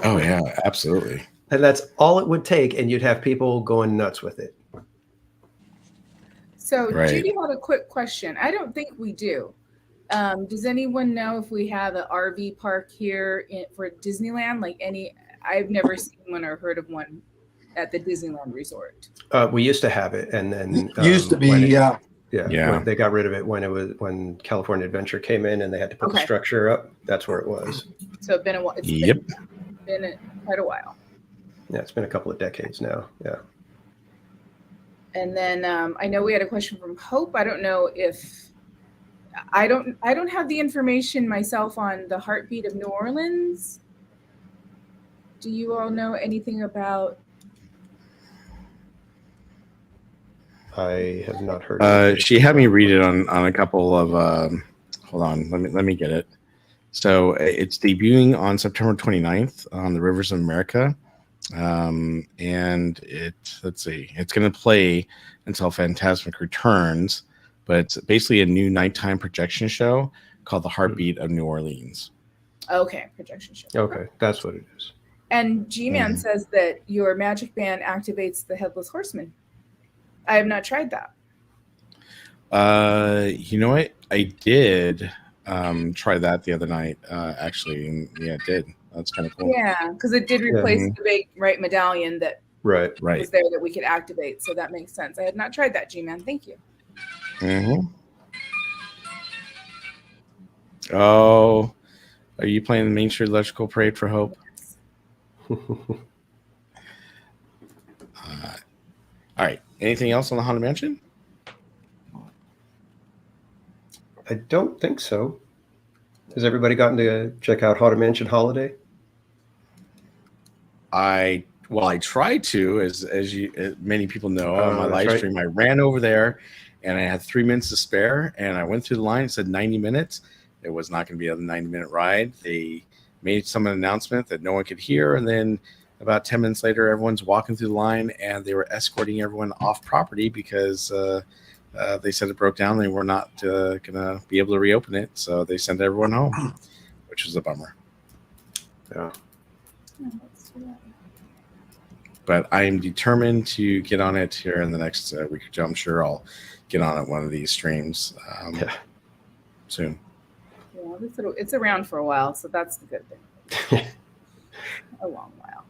Oh yeah, absolutely. And that's all it would take, and you'd have people going nuts with it. So Right. Judy had a quick question. I don't think we do. Does anyone know if we have an RV park here for Disneyland? I've never seen one or heard of one at the Disneyland Resort. We used to have it, and then Used to be, yeah. Yeah. When they got rid of it when California Adventure came in and they had to put the structure up. That's where it was. So it's been a while. It's Yep. been quite a while. Yeah, it's been a couple of decades now. Yeah. And then I know we had a question from Hope. I don't know if I don't have the information myself on the Heartbeat of New Orleans. Do you all know anything about? I have not heard. She had me read it on a couple of. Hold on, let me get it. So it's debuting on September 29th on the Rivers of America, and let's see, it's going to play until Phantasmic returns, but it's basically a new nighttime projection show called The Heartbeat of New Orleans. Okay, projection show. Okay, that's what it is. And G-Man says that your magic band activates the Headless Horseman. I have not tried that. You know what? I did try that the other night, actually. And yeah, it did. That's kind of cool. Yeah, because it did replace the big medallion that Right. was there that we could activate. So that makes sense. I had not tried that, G-Man. Thank you. Mm-hmm. Oh, are you playing the Main Street Electrical Parade for Hope? All right. Anything else on the Haunted Mansion? I don't think so. Has everybody gotten to check out Haunted Mansion Holiday? I tried to, as many people know, on my live stream. I ran over there, and I had 3 minutes to spare, and I went through the line. It said 90 minutes. It was not going to be a 90-minute ride. They made some announcement that no one could hear, and then about 10 minutes later, everyone's walking through the line, and they were escorting everyone off property because they said it broke down. They were not going to be able to reopen it, so they sent everyone home, which was a bummer. Yeah. But I am determined to get on it here in the next week or two. I'm sure I'll get on it one of these streams soon. Yeah, it's around for a while, so that's the good thing. A long while.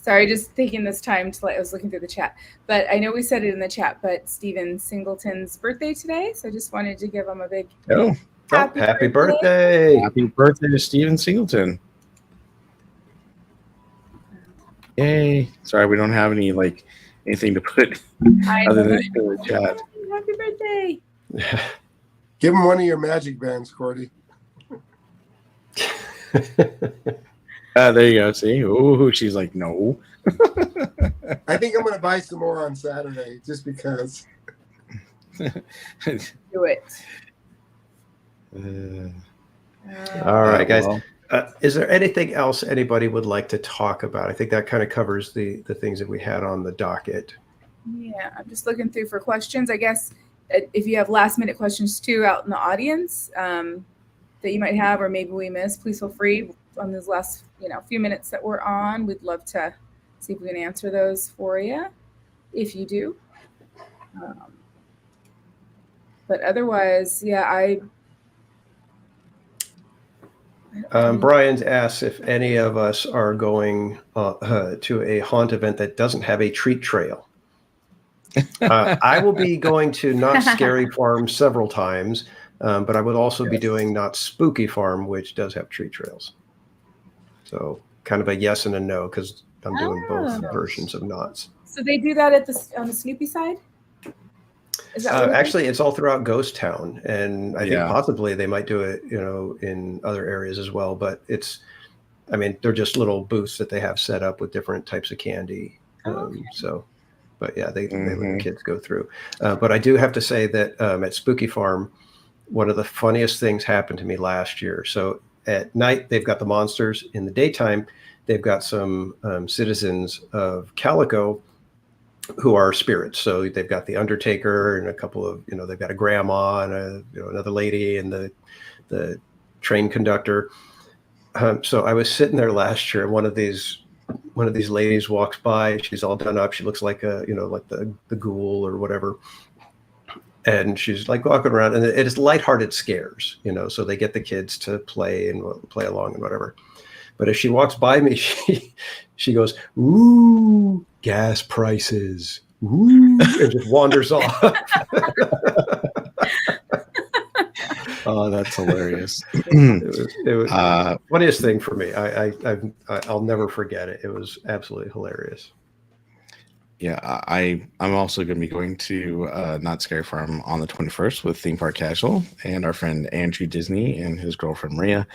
Sorry, just taking this time I was looking through the chat, but I know we said it in the chat, but Steven Singleton's birthday today, so I just wanted to give him a big happy birthday. Happy birthday to Steven Singleton. Yay. Sorry, we don't have anything to put other than in the chat. Happy birthday. Give him one of your magic bands, Cordy. There you go. See? Ooh, she's like, no. I think I'm going to buy some more on Saturday just because. Do it. All right, guys. Is there anything else anybody would like to talk about? I think that kind of covers the things that we had on the docket. Yeah, I'm just looking through for questions. I guess if you have last minute questions too out in the audience that you might have, or maybe we missed, please feel free on those last few minutes that we're on. We'd love to see if we can answer those for you if you do. But otherwise, yeah, Brian's asked if any of us are going to a haunt event that doesn't have a treat trail. I will be going to Not Scary Farm several times, but I would also be doing Not Spooky Farm, which does have treat trails. So kind of a yes and a no, because I'm doing both versions of Knots. So they do that on the Snoopy side? Is that actually, it's all throughout Ghost Town, and I think possibly they might do it, in other areas as well. But they're just little booths that they have set up with different types of candy. But yeah, they let the kids go through. But I do have to say that at Spooky Farm, one of the funniest things happened to me last year. So at night, they've got the monsters. In the daytime, they've got some citizens of Calico who are spirits. So they've got the Undertaker and a couple of, they've got a grandma and another lady and the train conductor. So I was sitting there last year, and one of these ladies walks by. She's all done up. She looks like like the ghoul or whatever. And she's like walking around, and it is lighthearted scares, so they get the kids to play along and whatever. But as she walks by me, she goes, "Ooh, gas prices." Ooh, and just wanders off. Oh, that's hilarious. It was the funniest thing for me. I'll never forget it. It was absolutely hilarious. Yeah, I'm also going to be going to Not Scary Farm on the 21st with Theme Park Casual and our friend Andrew Disney and his girlfriend Maria,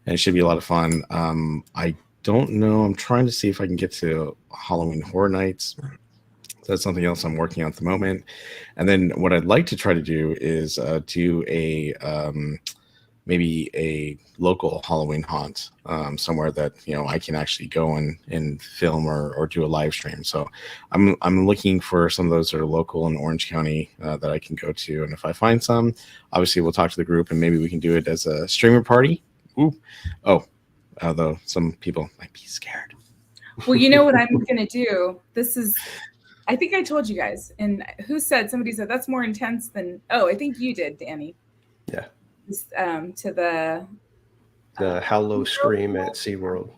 and it should be a lot of fun. I don't know. I'm trying to see if I can get to Halloween Horror Nights. That's something else I'm working on at the moment. And then what I'd like to try to do is do a maybe a local Halloween haunt somewhere that I can actually go and film or do a live stream. So I'm looking for some of those that are local in Orange County that I can go to, and if I find some, obviously we'll talk to the group and maybe we can do it as a streamer party. Ooh. Oh, although some people might be scared. Well, you know what I'm gonna do? I think I told you guys, and somebody said that's more intense than, I think you did, Danny. Yeah. To the Hallow Scream at SeaWorld.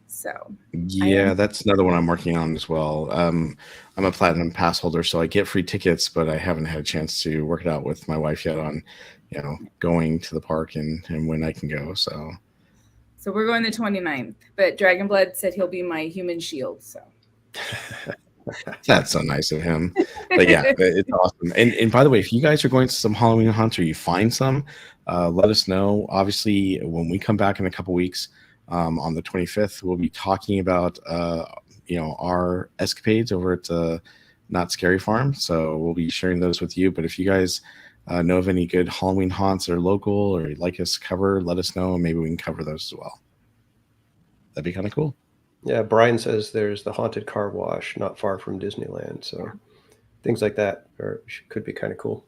So yeah, that's another one I'm working on as well. I'm a platinum pass holder, so I get free tickets, but I haven't had a chance to work it out with my wife yet on going to the park and when I can go. So we're going the 29th, but Dragonblood said he'll be my human shield. So that's so nice of him. But yeah, it's awesome. And by the way, if you guys are going to some Halloween hunts or you find some, let us know. Obviously, when we come back in a couple weeks, on the 25th, we'll be talking about our escapades over at Not Scary Farm. So we'll be sharing those with you. But if you guys know of any good Halloween haunts that are local or you'd like us to cover, let us know and maybe we can cover those as well. That'd be kind of cool. Yeah, Brian says there's the haunted car wash not far from Disneyland. So things like that could be kind of cool.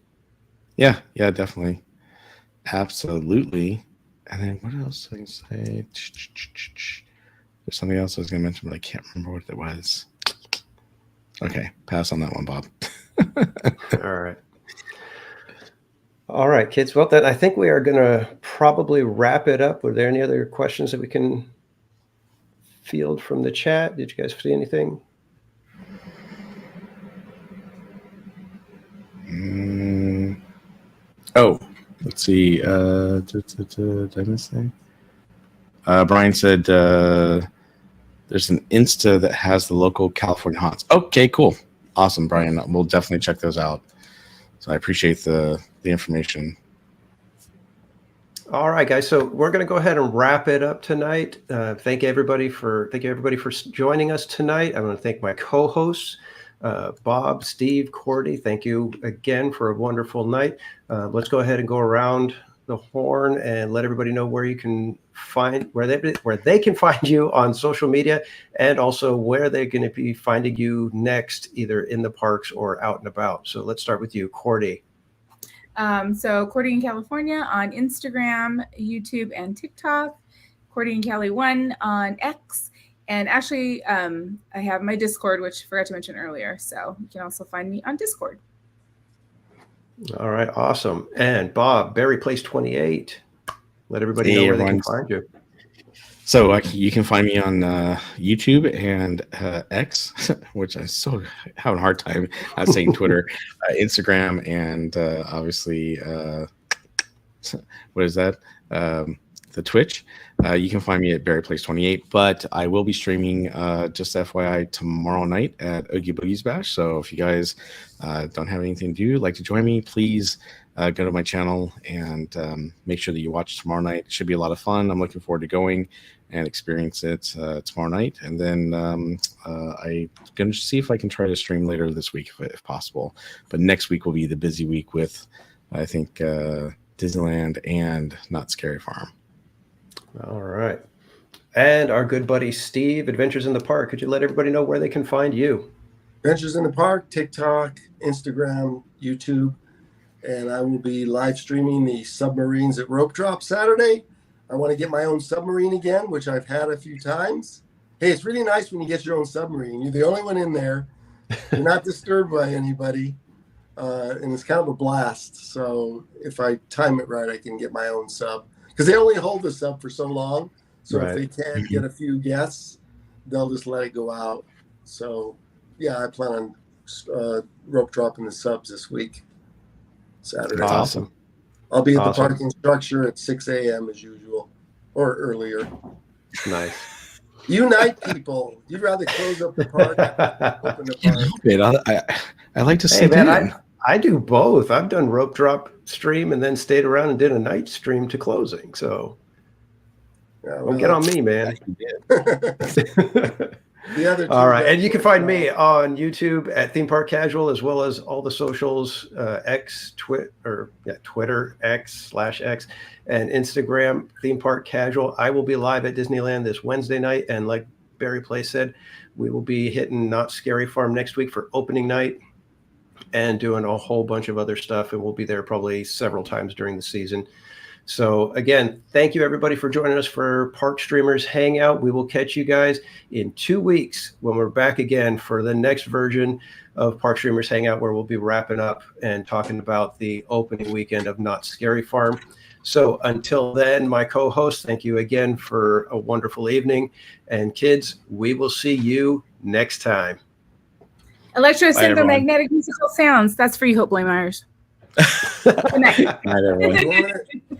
Yeah, definitely. Absolutely. And then what else I can say? There's something else I was going to mention, but I can't remember what it was. Okay, pass on that one, Bob. All right, kids. Well, then I think we are going to probably wrap it up. Were there any other questions that we can field from the chat? Did you guys see anything? Oh, let's see. Did I miss anything? Brian said there's an Insta that has the local California haunts. Okay, cool. Awesome, Brian. We'll definitely check those out. So I appreciate the information. All right, guys. So we're going to go ahead and wrap it up tonight. Thank you everybody for joining us tonight. I want to thank my co-hosts, Bob, Steve, Cordy. Thank you again for a wonderful night. Let's go ahead and go around the horn and let everybody know where you can find where they can find you on social media, and also where they're going to be finding you next, either in the parks or out and about. So let's start with you, Cordy. So Cordy in California on Instagram, YouTube, and TikTok. Cordy in Cali 1 on X. And actually, I have my Discord, which I forgot to mention earlier. So you can also find me on Discord. All right, awesome. And Bob, Berry Place 28. Let everybody know where they can find you. So you can find me on YouTube and X, which I'm so having a hard time saying Twitter, Instagram, and obviously, what is that? The Twitch. You can find me at Berry Place 28, but I will be streaming just FYI tomorrow night at Oogie Boogie's Bash. So if you guys don't have anything to do, like to join me, please go to my channel and make sure that you watch tomorrow night. It should be a lot of fun. I'm looking forward to going and experience it tomorrow night. And then I'm going to see if I can try to stream later this week if possible. But next week will be the busy week with, I think, Disneyland and Not Scary Farm. All right. And our good buddy Steve, Adventures in the Park. Could you let everybody know where they can find you? Adventures in the Park, TikTok, Instagram, YouTube. And I will be live streaming the submarines at Rope Drop Saturday. I want to get my own submarine again, which I've had a few times. Hey, it's really nice when you get your own submarine. You're the only one in there. You're not disturbed by anybody. And it's kind of a blast. So if I time it right, I can get my own sub. Because they only hold the sub for so long. So Right. if they can't get a few guests, they'll just let it go out. So, yeah, I plan on rope dropping the subs this week, Saturday. That's awesome. I'll be at the Awesome. parking structure at 6 a.m. as usual, or earlier. Nice. You night people, you'd rather close up the park than open the park. I like to Hey sleep man, in. I do both. I've done rope drop stream and then stayed around and did a night stream to closing. So Yeah, don't get on me, man. The other two All right, guys and you can work find well. me on YouTube at Theme Park Casual, as well as all the socials, Twitter, X/X, and Instagram, Theme Park Casual. I will be live at Disneyland this Wednesday night, and like Barry Play said, we will be hitting Not Scary Farm next week for opening night and doing a whole bunch of other stuff, and we'll be there probably several times during the season. So again, thank you everybody for joining us for Park Streamers Hangout. We will catch you guys in 2 weeks when we're back again for the next version of Park Streamers Hangout, where we'll be wrapping up and talking about the opening weekend of Not Scary Farm. So until then, my co-host, thank you again for a wonderful evening. And kids, we will see you next time. Electromagnetic musical sounds. That's for you, Hope Blaymeyers. Good night. Night, everyone. You want it?